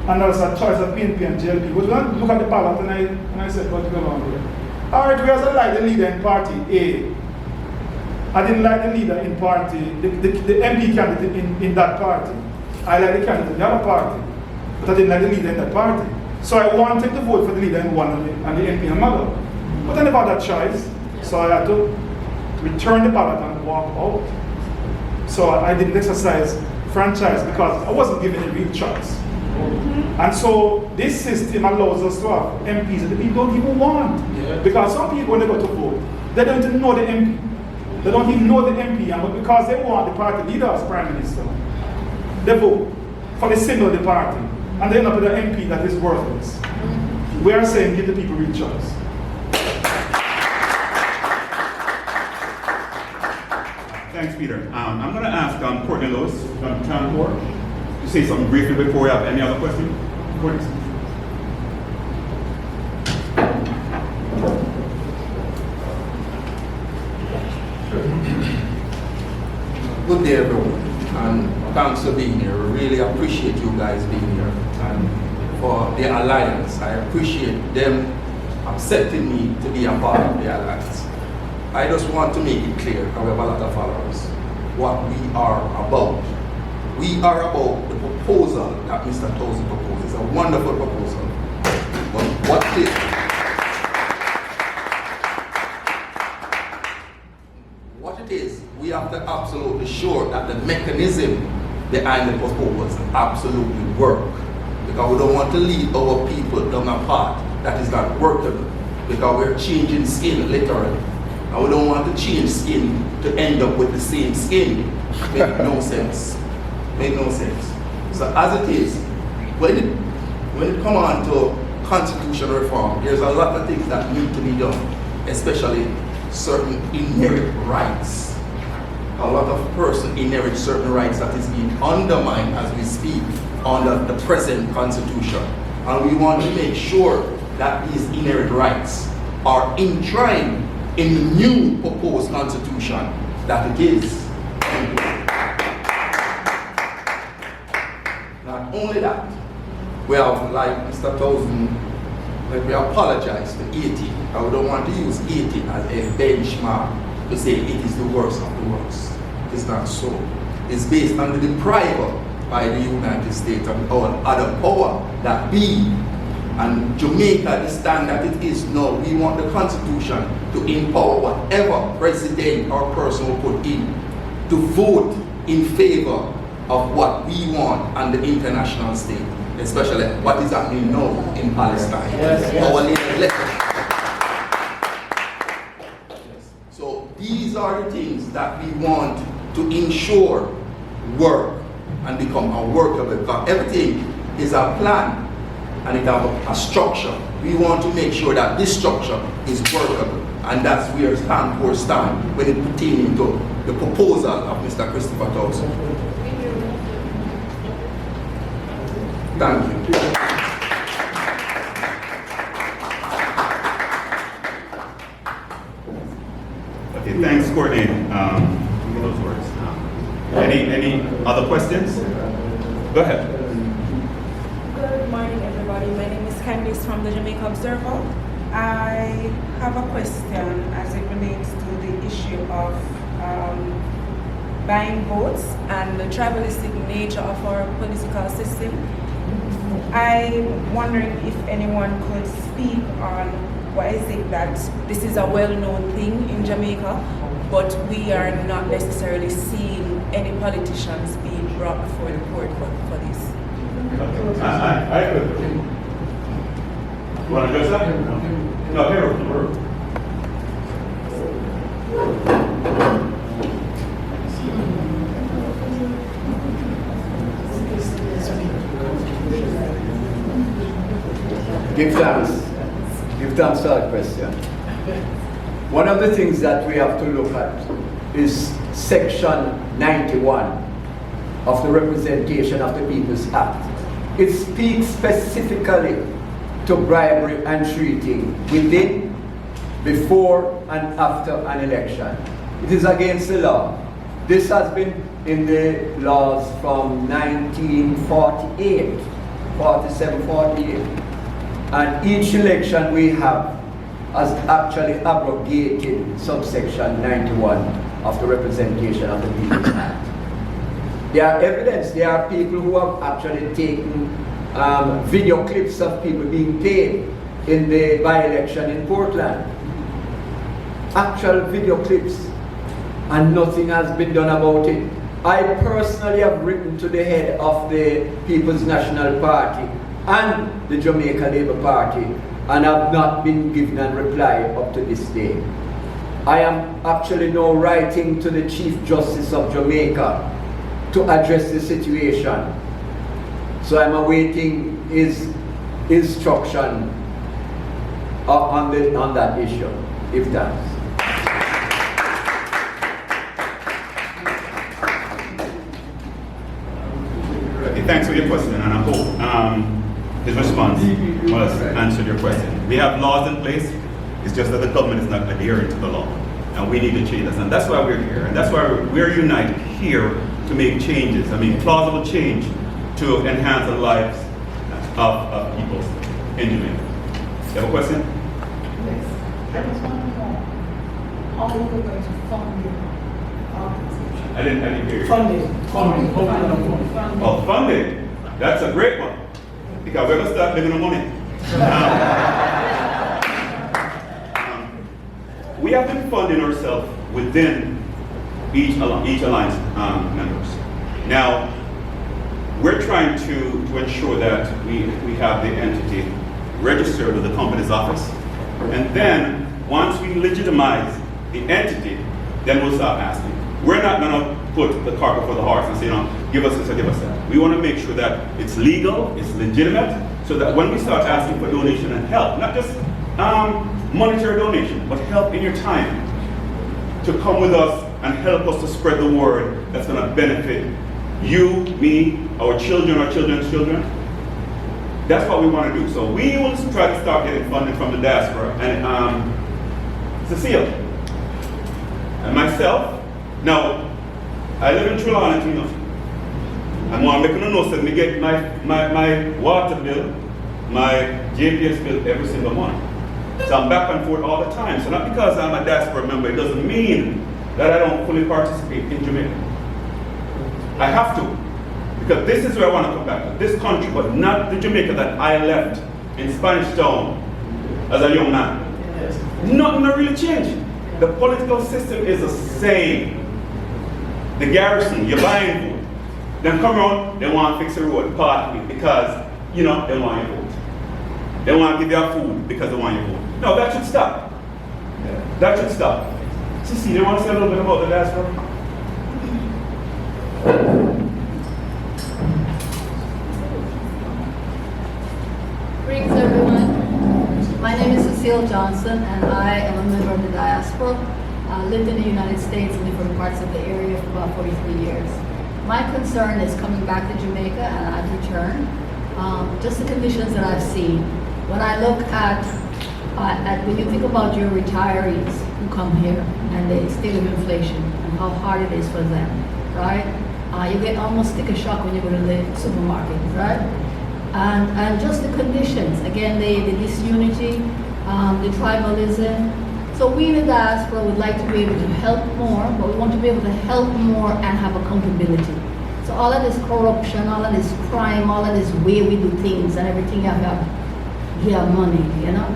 And there was a choice of PNP and JLP. But when I look at the ballot and I said, what do you want here? All right, whereas I like the leader in party A, I didn't like the leader in party, the MP candidate in that party. I like the candidate in the other party, but I didn't like the leader in that party. So I wanted to vote for the leader in one and the MP in another. But I never had that choice, so I had to return the ballot and walk out. So I didn't exercise franchise because I wasn't given a real choice. And so this system allows us to have MPs that the people don't even want. Yeah. Because some people, when they go to vote, they don't even know the MP. They don't even know the MP, but because they want the party leader as Prime Minister, they vote for the symbol of the party. And they end up with an MP that is worthless. We are saying give the people real choice. thanks, Peter. I'm going to ask Courtney Lewis from Transport to say something briefly before we have any other questions. Courtney. Good day, everyone, and thanks for being here. We really appreciate you guys being here and for the alliance. I appreciate them accepting me to be a part of the alliance. I just want to make it clear, because we have a lot of followers, what we are about. We are about the proposal that Mr. Tozy proposed. It's a wonderful proposal. But what it is, we have to absolutely sure that the mechanism behind the proposals absolutely work. Because we don't want to lead our people down a path that is not workable, because we're changing skin literally. And we don't want to change skin to end up with the same skin. Make no sense. Make no sense. So as it is, when it comes on to constitutional reform, there's a lot of things that need to be done, especially certain inherent rights. A lot of persons inherit certain rights that is being undermined as we speak under the present constitution. And we want to make sure that these inherent rights are enshrined in the new proposed constitution that it is. Not only that, we have, like Mr. Towson, we apologize to Haiti. I don't want to use Haiti as a benchmark to say it is the worst of the worst. It's not so. It's based on the deprival by the United States of our other power that be. And Jamaica, the stand that it is now, we want the Constitution to empower whatever president or person will put in to vote in favor of what we want on the international stage, especially what is happening now in Palestine. Our leaders. So these are the things that we want to ensure work and become a workable, because everything is a plan and it has a structure. We want to make sure that this structure is workable, and that's where Stanford stand when it pertaining to the proposal of Mr. Christopher Towson. Thank you. Okay, thanks, Courtney, for those words. Any other questions? Go ahead. Good morning, everybody. My name is Candice from the Jamaica Observer. I have a question as it relates to the issue of buying votes and the tribalistic nature of our political system. I'm wondering if anyone could speak on why is it that this is a well-known thing in Jamaica, but we are not necessarily seeing any politicians being brought before the court for this. I could. You want to address that? No, here. Give thanks. Give thanks to that question. One of the things that we have to look at is Section 91 of the Representation of the People's Act. It speaks specifically to bribery and treating within, before, and after an election. It is against the law. This has been in the laws from 1948, 47, 48. And each election we have has actually abrogated subsection 91 of the Representation of the People's Act. There are evidence, there are people who have actually taken video clips of people being paid in the by-election in Portland. Actual video clips, and nothing has been done about it. I personally have written to the head of the People's National Party and the Jamaica Labour Party, and have not been given a reply up to this day. I am actually now writing to the Chief Justice of Jamaica to address the situation. So I'm awaiting his instruction on that issue, if that's. Okay, thanks for your question, and I hope his response was answered your question. We have laws in place. It's just that the government is not adhering to the law, and we need to change this. And that's why we're here, and that's why we're united here to make changes. I mean, plausible change to enhance the lives of people in Jamaica. You have a question? Yes. I was wondering how are we going to fund your organization? I didn't hear you. Funding. Oh, funding. That's a great one. Because we're going to start living on money. We have been funding ourselves within each alliance members. Now, we're trying to ensure that we have the entity registered with the company's office. And then, once we legitimize the entity, then we'll start asking. We're not gonna put the cart before the horse and say, you know, give us this or give us that. We wanna make sure that it's legal, it's legitimate, so that when we start asking for donation and help, not just monetary donation, but help in your time to come with us and help us to spread the word that's gonna benefit you, me, our children, our children's children. That's what we want to do. So we will try to start getting funding from the diaspora. And Cecile and myself, now I live in Trelawney, you know. I'm making a note that me get my water bill, my JPS bill every single month. So I'm back and forth all the time. So not because I'm a diaspora member, it doesn't mean that I don't fully participate in Jamaica. I have to, because this is where I want to come back to, this country, but not the Jamaica that I left in Spanish Town as a young man. Nothing really changed. The political system is the same. The garrison, you're buying food. Then come around, they want to fix the road, partly because, you know, they want your vote. They want to give you food because they want your vote. No, that should stop. That should stop. Sissy, do you want to say a little bit about the diaspora? Greetings, everyone. My name is Cecile Johnson, and I am a member of the diaspora. I lived in the United States in different parts of the area for about 43 years. My concern is coming back to Jamaica, and I've returned. Just the conditions that I've seen. When I look at when you think about your retirees who come here and the state of inflation and how hard it is for them, right? You get almost sticker shock when you go to the supermarket, right? And just the conditions, again, the disunity, the tribalism. So we in the diaspora would like to be able to help more, but we want to be able to help more and have accountability. So all of this corruption, all of this crime, all of this way we do things and everything you have money, you know?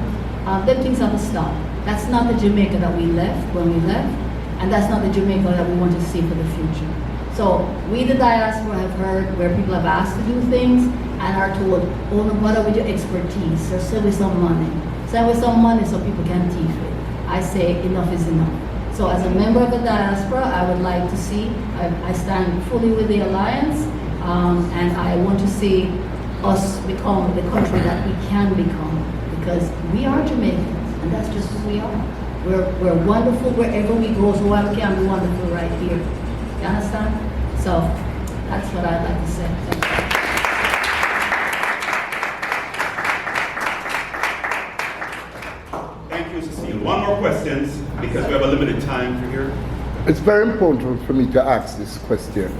Them things have to stop. That's not the Jamaica that we left when we left, and that's not the Jamaica that we want to see for the future. So we, the diaspora, have heard where people have asked to do things and are told, oh, no bother with your expertise, so send with some money. Send with some money so people can teach it. I say enough is enough. So as a member of the diaspora, I would like to see, I stand fully with the Alliance, and I want to see us become the country that we can become, because we are Jamaicans, and that's just who we are. We're wonderful wherever we go, so why we can't be wonderful right here? You understand? So that's what I'd like to say. Thank you, Cecile. One more question, because we have a limited time for here. It's very important for me to ask this question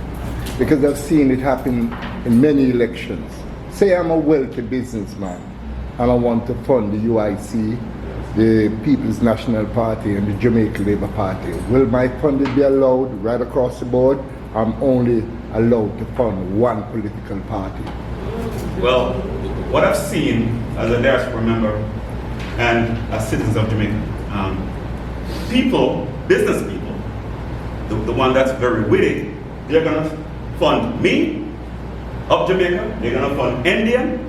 because I've seen it happen in many elections. Say I'm a wealthy businessman and I want to fund the UIC, the People's National Party, and the Jamaica Labour Party. Will my funding be allowed right across the board? I'm only allowed to fund one political party. Well, what I've seen as a diaspora member and as citizens of Jamaica, people, business people, the one that's very witty, they're gonna fund me of Jamaica, they're gonna fund Indian,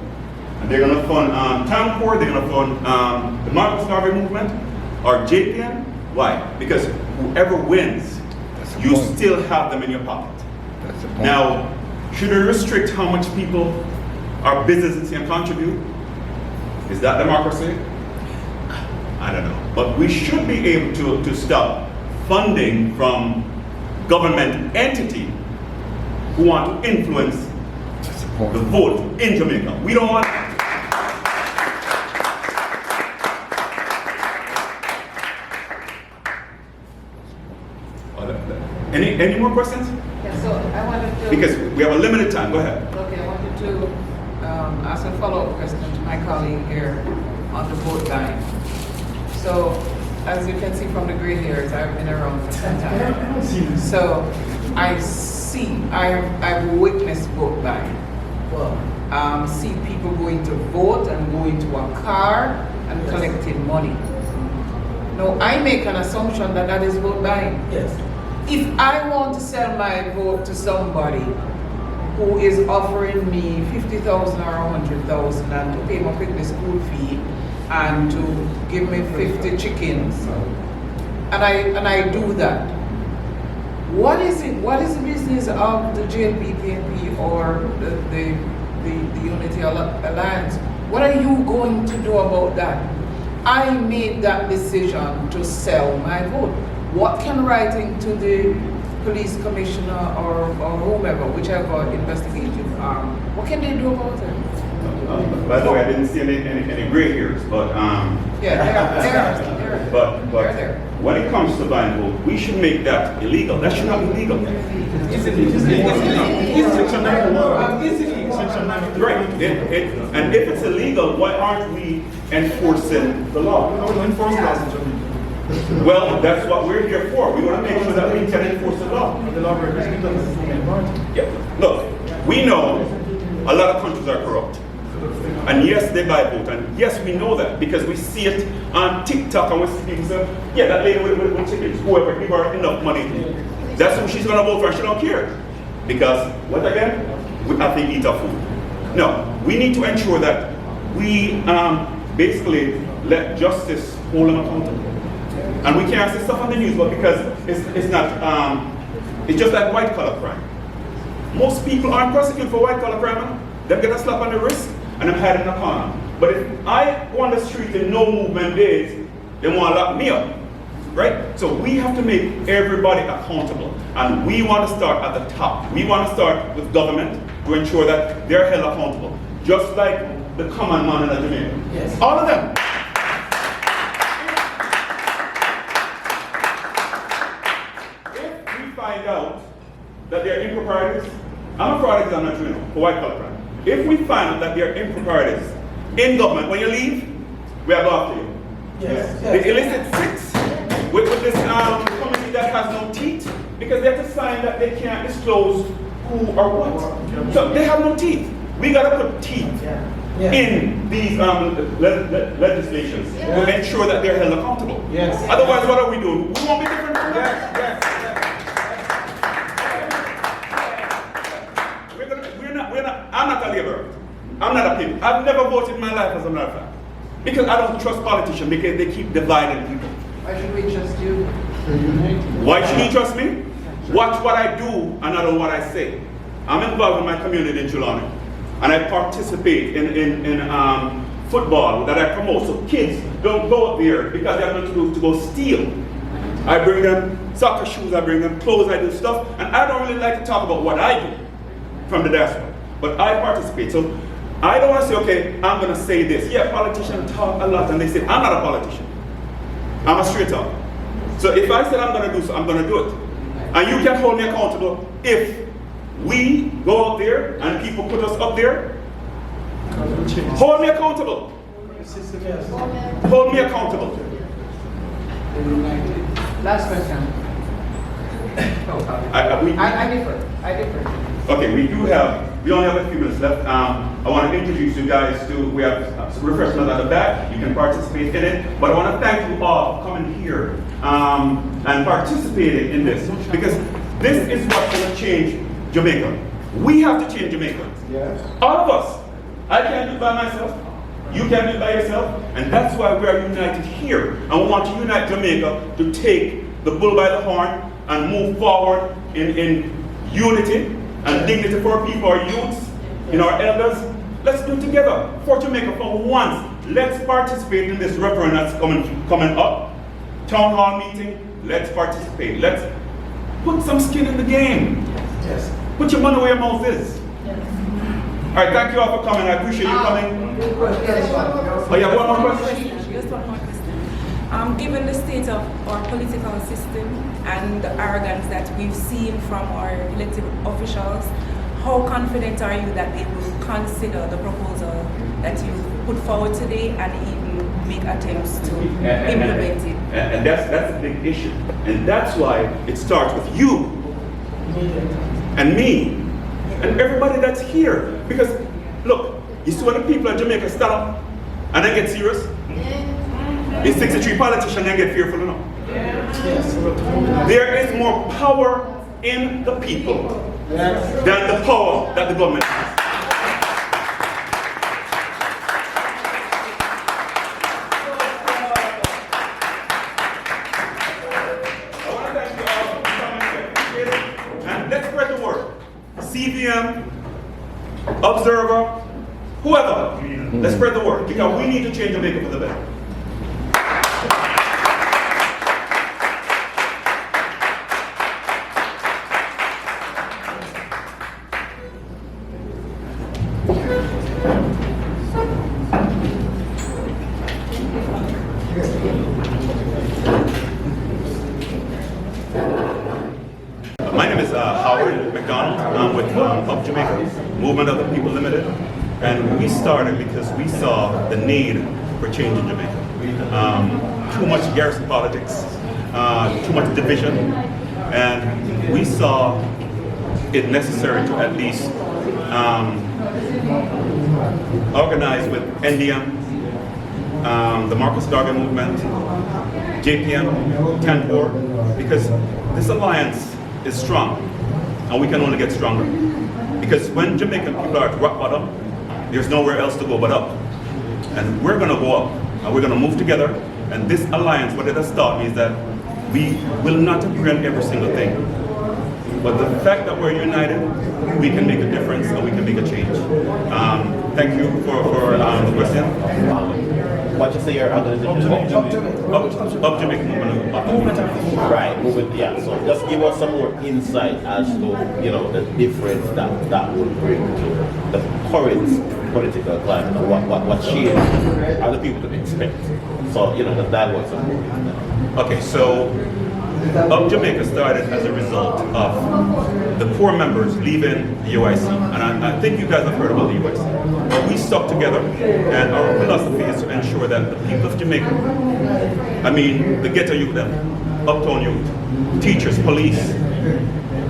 and they're gonna fund Townport, they're gonna fund the Marcus Garvey movement, or JPN. Why? Because whoever wins, you still have them in your pocket. Now, should we restrict how much people, our businesses can contribute? Is that democracy? I don't know. But we should be able to stop funding from government entity who want to influence the vote in Jamaica. We don't want that. Any more questions? Yeah, so I wanted to... Because we have a limited time, go ahead. Okay, I wanted to ask a follow-up question to my colleague here on the vote buying. So, as you can see from the gray hairs, I've been around for some time. So, I've witnessed vote buying. See people going to vote and going to a car and collecting money. Now, I make an assumption that that is vote buying. Yes. If I want to sell my vote to somebody, who is offering me 50,000 or 100,000 and to pay my the school fee and to give me 50 chickens, and I do that. What is it? What is the business of the JLP PNP or the Unity Alliance? What are you going to do about that? I made that decision to sell my vote. What can writing to the police commissioner or whomever, whichever investigative arm, what can they do about it? By the way, I didn't see any gray hairs, but yeah, but they're there. when it comes to blind vote, we should make that illegal. That should not be legal. Right. And if it's illegal, why aren't we enforcing the law? Well, that's what we're here for. We want to make sure that we can enforce the law. Yeah. Look, we know a lot of countries are corrupt. And yes, they buy vote. And yes, we know that because we see it on TikTok and we see people say, yeah, that lady with chickens, whoever, give her enough money. That's who she's going to vote for and she don't care. Because, what again? We have to eat our food. No, we need to ensure that we basically let justice hold them accountable. And we can't say stuff on the news, but because it's not, it's just like white collar crime. Most people aren't prosecuted for white collar crime. They get a slap on the wrist and I'm hiding in the corner. But if I go on the street in no movement days, they want to lock me up. Right? So we have to make everybody accountable. And we want to start at the top. We want to start with government to ensure that they're held accountable. Just like the common man in Jamaica. Yes. All of them. If we find out that they're improprieties, I'm a fraud exam, not true, for white collar crime. If we find out that they're improprieties in government, when you leave, we are going after you. Yes. The illicit six with this committee that has no teeth, because they have to sign that they can't disclose who or what. So they have no teeth. We got to put teeth in these legislations to ensure that they're held accountable. Yes. Otherwise, what are we doing? We won't be different from that. I'm not a laborer. I'm not a people. I've never voted in my life, as a matter of fact. Because I don't trust politicians, because they keep dividing people. Why should we trust you? Why should you trust me? Watch what I do and not what I say. I'm involved in my community in Trelawney. And I participate in football that I promote. So kids don't go there because they have nothing to go steal. I bring them soccer shoes, I bring them clothes, I do stuff. And I don't really like to talk about what I do from the diaspora. But I participate. So I don't want to say, okay, I'm going to say this. Yeah, politicians talk a lot and they say, I'm not a politician. I'm a straight talker. So if I said I'm going to do so, I'm going to do it. And you can hold me accountable if we go out there and people put us up there. Hold me accountable. Hold me accountable. Last question. I differ. Okay, we only have a few minutes left. I want to introduce you guys to, we have some refreshments at the back. You can participate in it. But I want to thank you all for coming here and participating in this. Because this is what's going to change Jamaica. We have to change Jamaica. Yes. All of us. I can't do it by myself. You can't do it by yourself. And that's why we are united here. And we want to unite Jamaica to take the bull by the horn and move forward in unity and dignity for our people, our youths, our elders. Let's do it together for Jamaica for once. Let's participate in this referendum that's coming up. Town hall meeting, let's participate. Let's put some skin in the game. Yes. Put your money where your mouth is. All right, thank you all for coming. I appreciate you coming. Oh, yeah, one more question? Just one more question. Given the state of our political system and the arrogance that we've seen from our elected officials, how confident are you that they will consider the proposal that you put forward today and even make attempts to implement it? And that's a big issue. And that's why it starts with you and me and everybody that's here. Because, look, you see when the people of Jamaica stand up and they get serious? The 63 politicians then get fearful enough. Yes. There is more power in the people than the power that the government has. I want to thank you all for coming here. Appreciate it. And let's spread the word. CVM, Observer, whoever, let's spread the word because we need to change Jamaica for the better. My name is Howard McDonald. I'm with Up Jamaica, Movement of the People Limited. And we started because we saw the need for change in Jamaica. Too much garrison politics, too much division, and we saw it necessary to at least organize with NDM, the Marcus Garvey movement, JPM, TANPOR, because this alliance is strong, and we can only get stronger. Because when Jamaican people are at rock bottom, there's nowhere else to go but up. And we're gonna go up, and we're gonna move together, and this alliance, what it has taught me is that we will not agree on every single thing. But the fact that we're united, we can make a difference, and we can make a change. Thank you for the question. What you say your organization? Up Jamaica Movement. Right, movement, yeah. So just give us some more insight as to, the difference that would bring to the current political climate and what change are the people to expect. So, that was something. Okay, so Up Jamaica started as a result of the core members leaving the UIC. And I think you guys have heard about the UIC. But we stuck together, and our philosophy is to ensure that the people of Jamaica, the ghetto youth, uptown youth, teachers, police,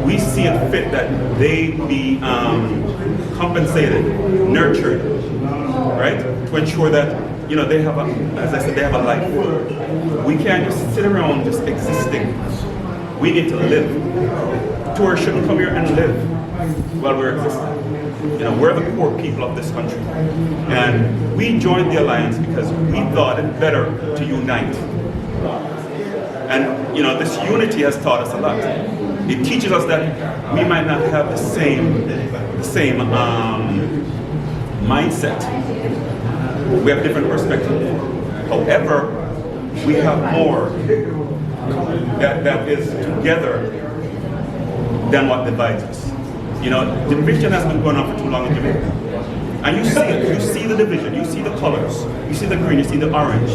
we see it fit that they be compensated, nurtured, right? To ensure that they have they have a life. We can't just sit around just existing. We need to live. Tourists shouldn't come here and live while we're existing. We're the poor people of this country. And we joined the alliance because we thought it better to unite. And this unity has taught us a lot. It teaches us that we might not have the same mindset. We have a different perspective. However, we have more that is together than what divides us. Division has been going on for too long in Jamaica. And you see it. You see the division. You see the colors. You see the green. You see the orange.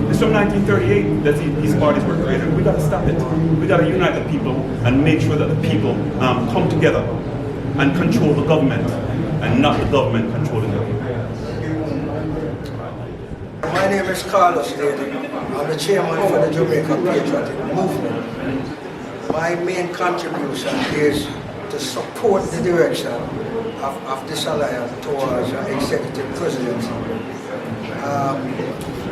It's from 1938 that these parties were created. We got to stop it. We got to unite the people and make sure that the people come together and control the government and not the government controlling the people. My name is Carlos Daly. I'm the chairman for the Jamaica Patriotic Movement. My main contribution is to support the direction of this alliance towards executive presidency.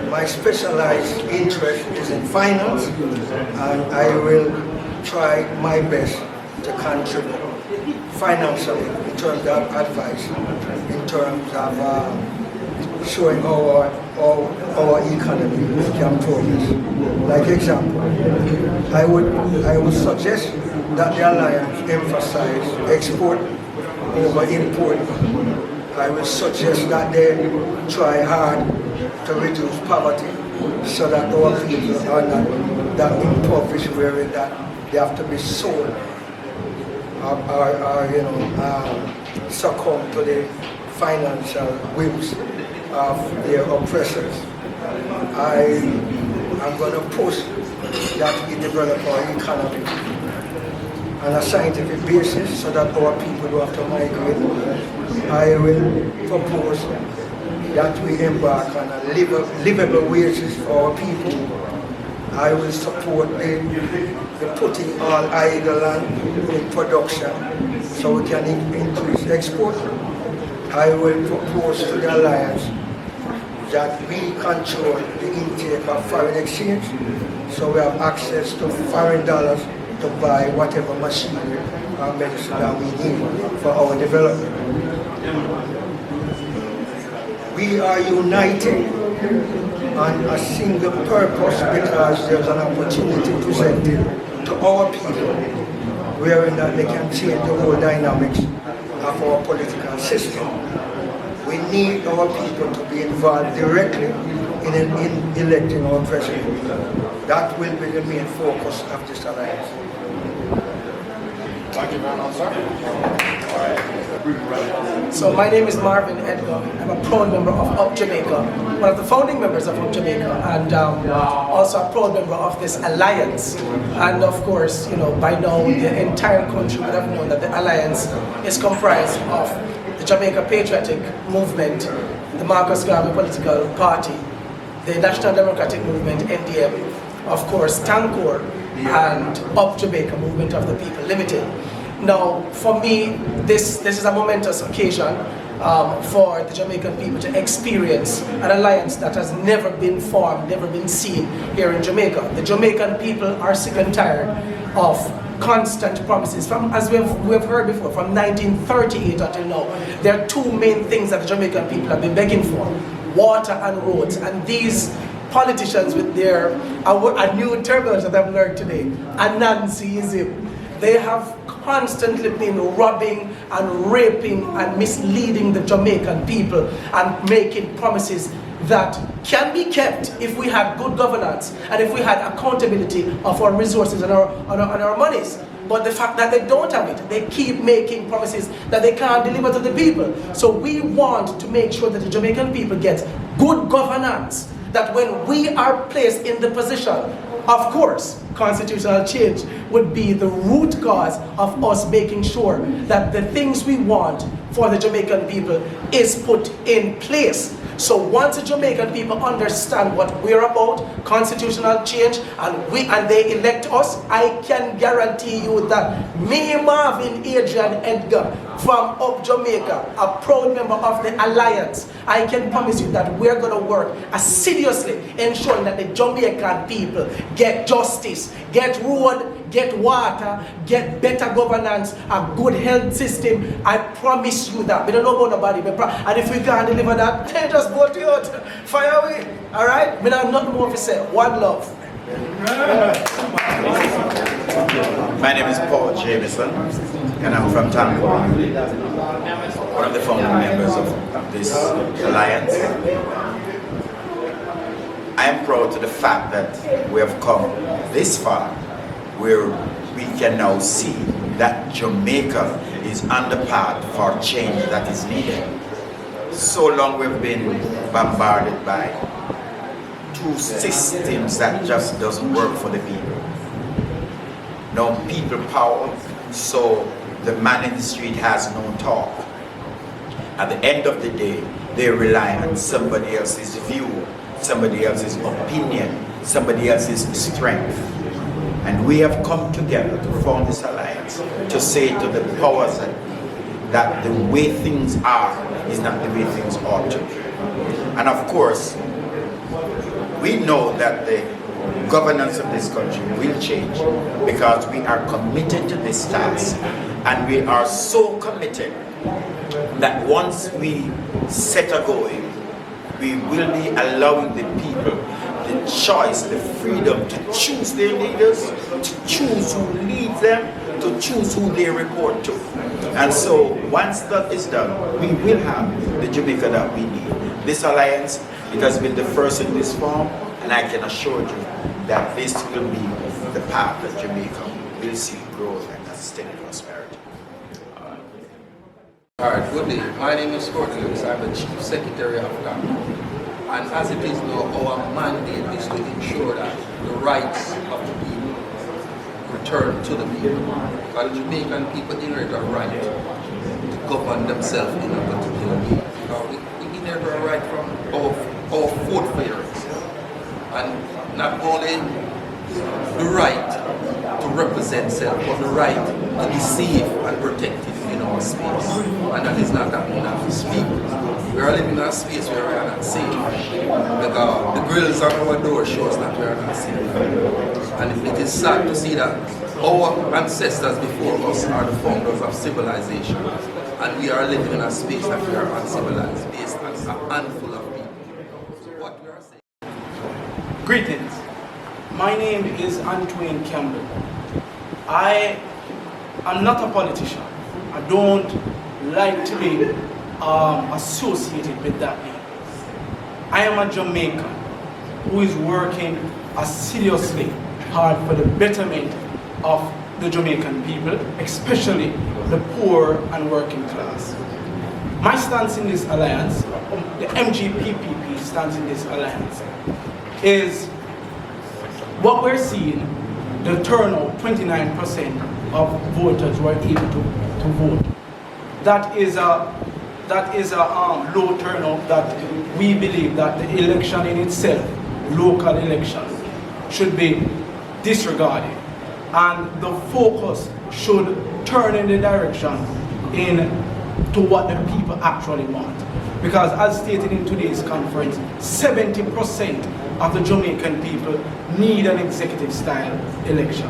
My specialized interest is in finance, and I will try my best to contribute financially in terms of advice, in terms of showing how our economy can progress. Like example, I would suggest that the alliance emphasize export over import. I would suggest that they try hard to reduce poverty so that our people are not that impoverished where that they have to be sold or succumb to the financial whims of their oppressors. I am going to push that we develop our economy on a scientific basis so that our people don't have to migrate. I will propose that we embark on a livable wages for our people. I will support the putting all idle land in production so we can increase export. I will propose to the alliance that we control the intake of foreign exchange so we have access to foreign dollars to buy whatever machinery or medicine that we need for our development. We are united on a single purpose because there's an opportunity presented to our people wherein that they can change the whole dynamics of our political system. We need our people to be involved directly in electing our president. That will be the main focus of this alliance. Thank you very much, sir. So my name is Marvin Edgar. I'm a proud member of Up Jamaica, one of the founding members of Up Jamaica, and also a proud member of this alliance. And of course, you know, by now the entire country would have known that the alliance is comprised of the Jamaica Patriotic Movement, the Marcus Garvey Political Party, the National Democratic Movement, NDM, of course, Tancor, and Up Jamaica Movement of the People Limited. Now, for me, this is a momentous occasion for the Jamaican people to experience an alliance that has never been formed, never been seen here in Jamaica. The Jamaican people are sick and tired of constant promises. From, as we've heard before, from 1938 until now, there are two main things that the Jamaican people have been begging for: water and roads. And these politicians with their, a new terminology that I've learned today, Anansiism, they have constantly been robbing and raping and misleading the Jamaican people and making promises that can be kept if we had good governance and if we had accountability of our resources and our monies. But the fact that they don't have it, they keep making promises that they can't deliver to the people. So we want to make sure that the Jamaican people get good governance, that when we are placed in the position, of course, constitutional change would be the root cause of us making sure that the things we want for the Jamaican people is put in place. So once the Jamaican people understand what we're about, constitutional change, and they elect us, I can guarantee you that me, Marvin Adrian Edgar, from Up Jamaica, a proud member of the Alliance, I can promise you that we're going to work assiduously ensuring that the Jamaican people get justice, get road, get water, get better governance, a good health system. I promise you that. We don't know about nobody. And if we can't deliver that, then just vote you out. Fire away. Alright? We have nothing more to say. One love. My name is Paul Jamieson, and I'm from Tancor, one of the founding members of this alliance. I am proud to the fact that we have come this far, where we can now see that Jamaica is on the path for change that is needed. So long we've been bombarded by two systems that just doesn't work for the people. No people power, so the man in the street has no talk. At the end of the day, they rely on somebody else's view, somebody else's opinion, somebody else's strength. And we have come together to form this alliance to say to the powers that the way things are is not the way things ought to be. And of course, we know that the governance of this country will change because we are committed to this task, and we are so committed that once we set a going, we will be allowing the people the choice, the freedom to choose their leaders, to choose who leads them, to choose who they report to. And so once that is done, we will have the Jamaica that we need. This alliance, it has been the first in this form, and I can assure you that this will be the path that Jamaica will see growth and sustained prosperity. Alright, good day. My name is Courtney Lewis. I'm the Chief Secretary of Tancor. And as it is now, our mandate is to ensure that the rights of the people return to the people. Because the Jamaican people inherit a right to govern themselves in a particular way. We inherit a right from our forefathers. And not only the right to represent self, but the right to be safe and protected in our space. And that is not happening as we speak. We are living in a space where we are not safe. Because the grills on our door show us that we are not safe. And it is sad to see that Our ancestors before us are the founders of civilization, and we are living in a space that we are uncivilized based on a handful of people. So what we are saying. Greetings. My name is Antoine Campbell. I am not a politician. I don't like to be associated with that name. I am a Jamaican who is working assiduously hard for the betterment of the Jamaican people, especially the poor and working class. My stance in this alliance, the MGPPP stance in this alliance, is what we're seeing, the turnout, 29% of voters were able to vote. That is a low turnout that we believe that the election in itself, local election, should be disregarded. And the focus should turn in the direction to what the people actually want. Because as stated in today's conference, 70% of the Jamaican people need an executive style election.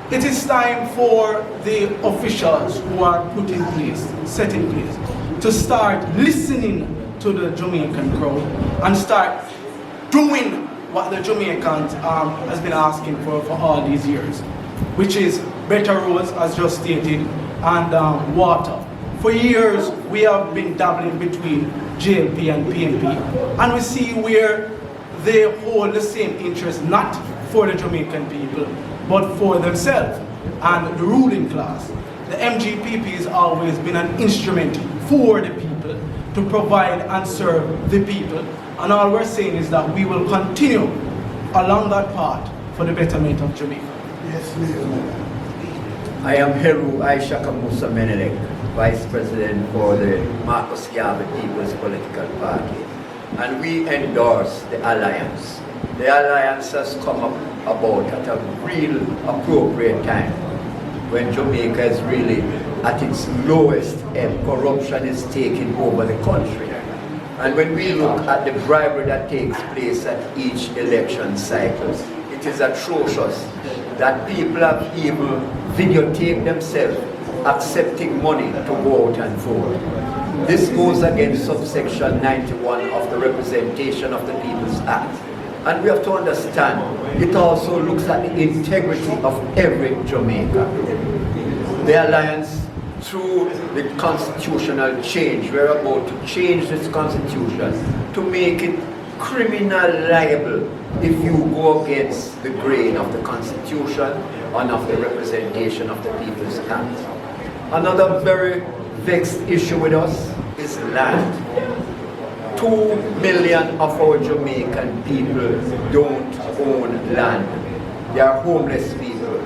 It is time for the officials who are put in place, set in place, to start listening to the Jamaican crowd and start doing what the Jamaicans has been asking for all these years, which is better roads, as just stated, and water. For years, we have been dabbling between JLP and PNP, and we see where they hold the same interest, not for the Jamaican people, but for themselves and the ruling class. The MGPP has always been an instrument for the people to provide and serve the people, and all we're saying is that we will continue along that path for the betterment of Jamaica. Yes, please. I am Heru Aisha Kamusa Menelik, Vice President for the Marcus Garvey People's Political Party, and we endorse the alliance. The alliance has come about at a real appropriate time when Jamaica is really at its lowest and corruption is taking over the country. And when we look at the bribery that takes place at each election cycle, it is atrocious that people have even videotaped themselves accepting money to go out and vote. This goes against subsection 91 of the Representation of the People's Act. And we have to understand, it also looks at the integrity of every Jamaican. The alliance, through the constitutional change, we're about to change this constitution to make it criminal liable if you go against the grain of the constitution and of the Representation of the People's Act. Another very vexed issue with us is land. 2 million of our Jamaican people don't own land. They are homeless people.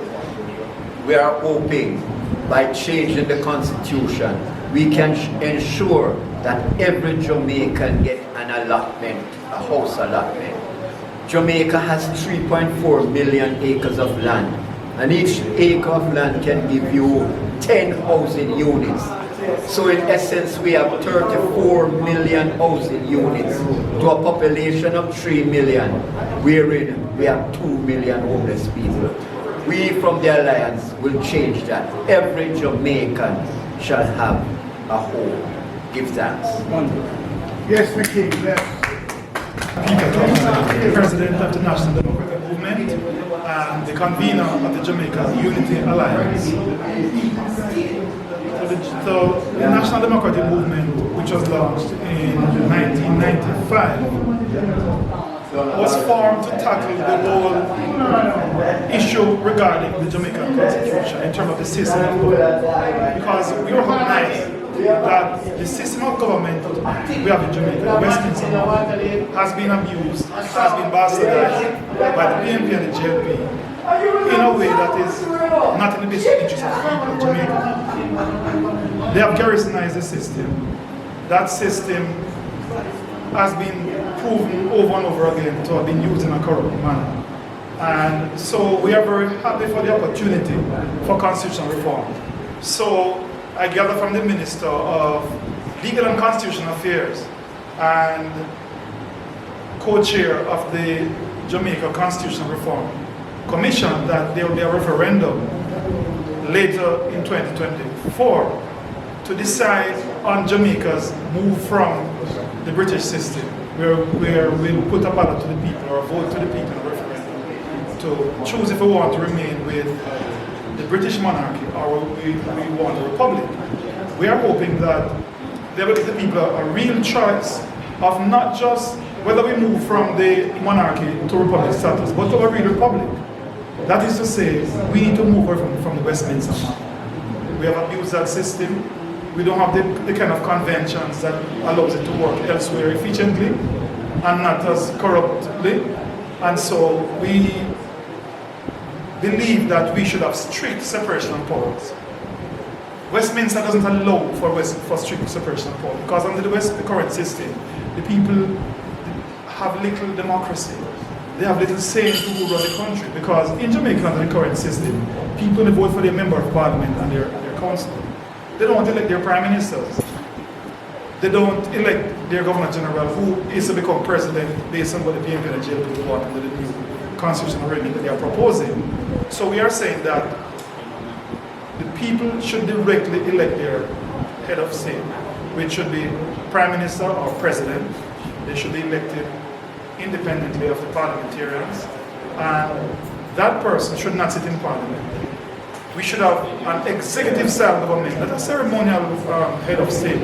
We are hoping by changing the constitution, we can ensure that every Jamaican get an allotment, a house allotment. Jamaica has 3.4 million acres of land, and each acre of land can give you 10 housing units. So in essence, we have 34 million housing units to a population of 3 million, wherein we have 2 million homeless people. We from the Alliance will change that. Every Jamaican shall have a home. Give thanks. Yes, we can. Yes. Peter Thompson, President of the National Democratic Movement and the convener of the Jamaica Unity Alliance. So the National Democratic Movement, which was launched in 1995, was formed to tackle the whole issue regarding the Jamaican Constitution in terms of the system of government. Because we recognize that the system of government we have in Jamaica, the Westminster, has been abused, has been bastardized by the PNP and the JLP in a way that is not in the best interest of the people of Jamaica. They have garrisonized the system. That system has been proven over and over again to have been used in a corrupt manner. And so we are very happy for the opportunity for constitutional reform. So I gather from the Minister of Legal and Constitutional Affairs and co-chair of the Jamaica Constitutional Reform Commission that there will be a referendum later in 2024 to decide on Jamaica's move from the British system, where we'll put a ballot to the people or a vote to the people in a referendum to choose if we want to remain with the British monarchy or we want a republic. We are hoping that they will give the people a real choice of not just whether we move from the monarchy to republic status, but to a real republic. That is to say, we need to move away from the Westminster model. We have abused that system. We don't have the kind of conventions that allows it to work elsewhere efficiently and not as corruptly. And so we believe that we should have strict separation of powers. Westminster doesn't allow for strict separation of powers because under the current system, the people have little democracy. They have little say in who run the country because in Jamaica under the current system, people vote for their member of parliament and their council. They don't elect their prime ministers. They don't elect their governor general who is to become president based on what the PMP and the JLP want under the new constitutional arrangement that they are proposing. So we are saying that the people should directly elect their head of state, which should be prime minister or president. They should be elected independently of the parliamentarians, and that person should not sit in parliament. We should have an executive style government, not a ceremonial head of state.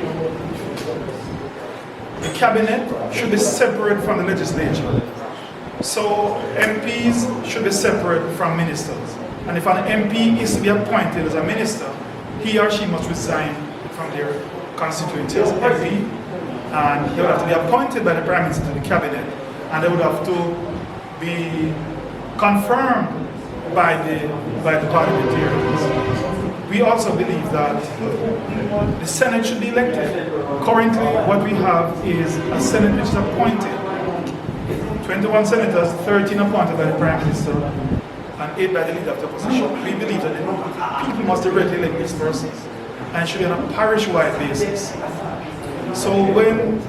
The cabinet should be separate from the legislature. So MPs should be separate from ministers. And if an MP is to be appointed as a minister, he or she must resign from their constituency as MP, and they would have to be appointed by the Prime Minister to the cabinet, and they would have to be confirmed by the parliamentarians. We also believe that the Senate should be elected. Currently, what we have is a Senate which is appointed. 21 senators, 13 appointed by the Prime Minister, and 8 by the leader of the opposition. We believe that the people must directly elect these persons, and it should be on a parish-wide basis. So when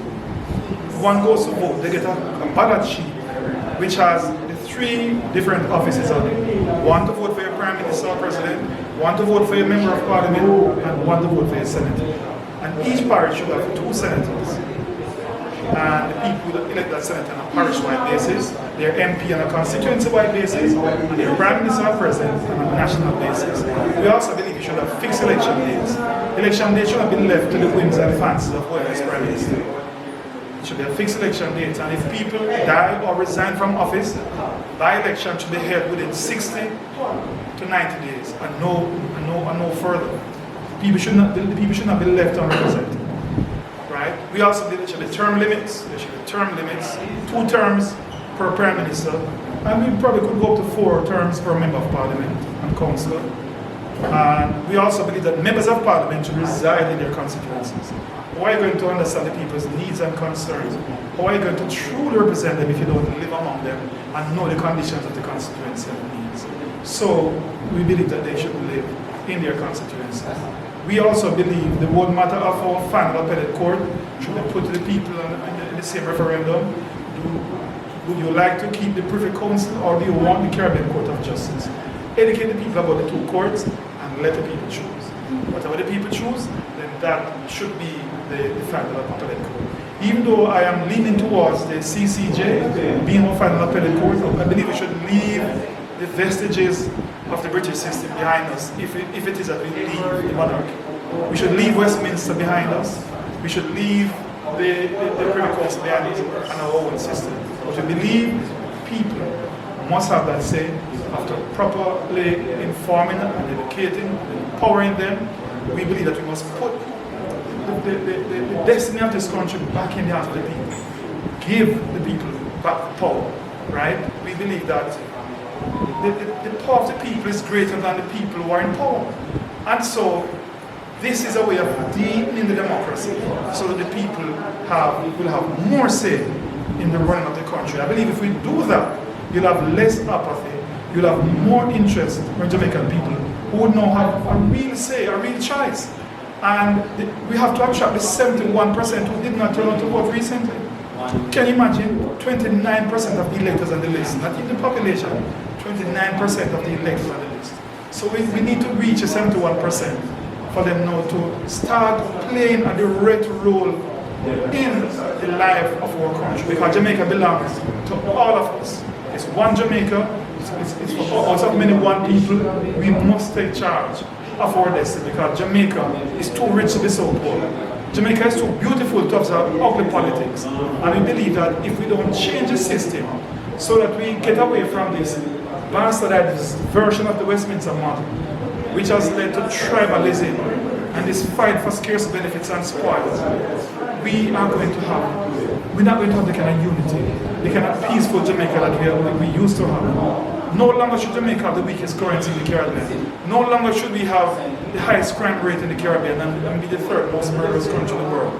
one goes to vote, they get a ballot sheet which has the 3 different offices on it. One to vote for your Prime Minister or President, one to vote for your Member of Parliament, and one to vote for your Senator. And each parish should have 2 senators. And the people that elect that senator on a parish-wide basis, their MP on a constituency-wide basis, and their Prime Minister or President on a national basis. We also believe you should have fixed election dates. Election dates should not be left to the whims and fancies of whoever is Prime Minister. It should be a fixed election date, and if people die or resign from office, by-election should be held within 60 to 90 days, and no further. The people should not be left unrepresented. Right? We also believe there should be term limits. There should be term limits, 2 terms per Prime Minister, and we probably could go up to 4 terms per Member of Parliament and Councillor. And we also believe that members of Parliament should reside in their constituencies. How are you going to understand the people's needs and concerns? How are you going to truly represent them if you don't live among them and know the conditions of the constituency and needs? So we believe that they should live in their constituencies. We also believe the whole matter of our final appellate court should be put to the people in the same referendum. Would you like to keep the Privy Council, or do you want the Caribbean Court of Justice? Educate the people about the 2 courts and let the people choose. Whatever the people choose, then that should be the final appellate court. Even though I am leaning towards the CCJ being our final appellate court, I believe we should leave the vestiges of the British system behind us if it is that we leave the monarchy. We should leave Westminster behind us. We should leave the Privy Council behind us and our own system. But we believe people must have that say after properly informing and educating and empowering them. We believe that we must put the destiny of this country back in the hands of the people. Give the people back the power, right? We believe that the power of the people is greater than the people who are in power. And so this is a way of deepening the democracy so that the people will have more say in the running of the country. I believe if we do that, you'll have less apathy, you'll have more interest from Jamaican people who would now have a real say, a real choice. And we have to attract the 71% who did not turn out to vote recently. Can you imagine 29% of the electors on the list, not in the population, 29% of the electors on the list. So we need to reach a 71% for them now to start playing a direct role in the life of our country, because Jamaica belongs to all of us. It's one Jamaica, it's for us of many one people. We must take charge of our destiny, because Jamaica is too rich to be so poor. Jamaica is too beautiful to observe ugly politics, and we believe that if we don't change the system so that we get away from this bastardized version of the Westminster model, which has led to tribalism and this fight for scarce benefits and spoils, we're not going to have the kind of unity, the kind of peaceful Jamaica that we used to have. No longer should Jamaica have the weakest currency in the Caribbean. No longer should we have the highest crime rate in the Caribbean and be the third most murderous country in the world.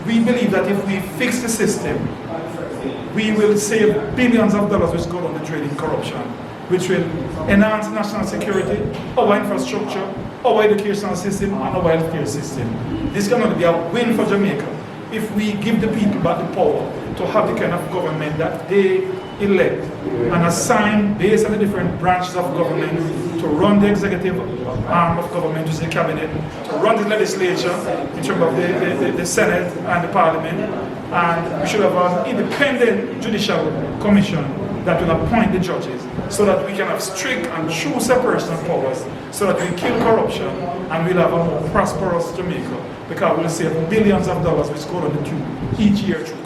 We believe that if we fix the system, we will save billions of dollars which go on the trade in corruption, which will enhance national security, our infrastructure, our educational system, and our healthcare system. This is going to be a win for Jamaica if we give the people back the power to have the kind of government that they elect and assign based on the different branches of government to run the executive arm of government, which is the cabinet, to run the legislature in terms of the Senate and the Parliament, and we should have an independent judicial commission that will appoint the judges so that we can have strict and true separation of powers, so that we kill corruption and we'll have a more prosperous Jamaica, because we'll save billions of dollars which go on the tube each year through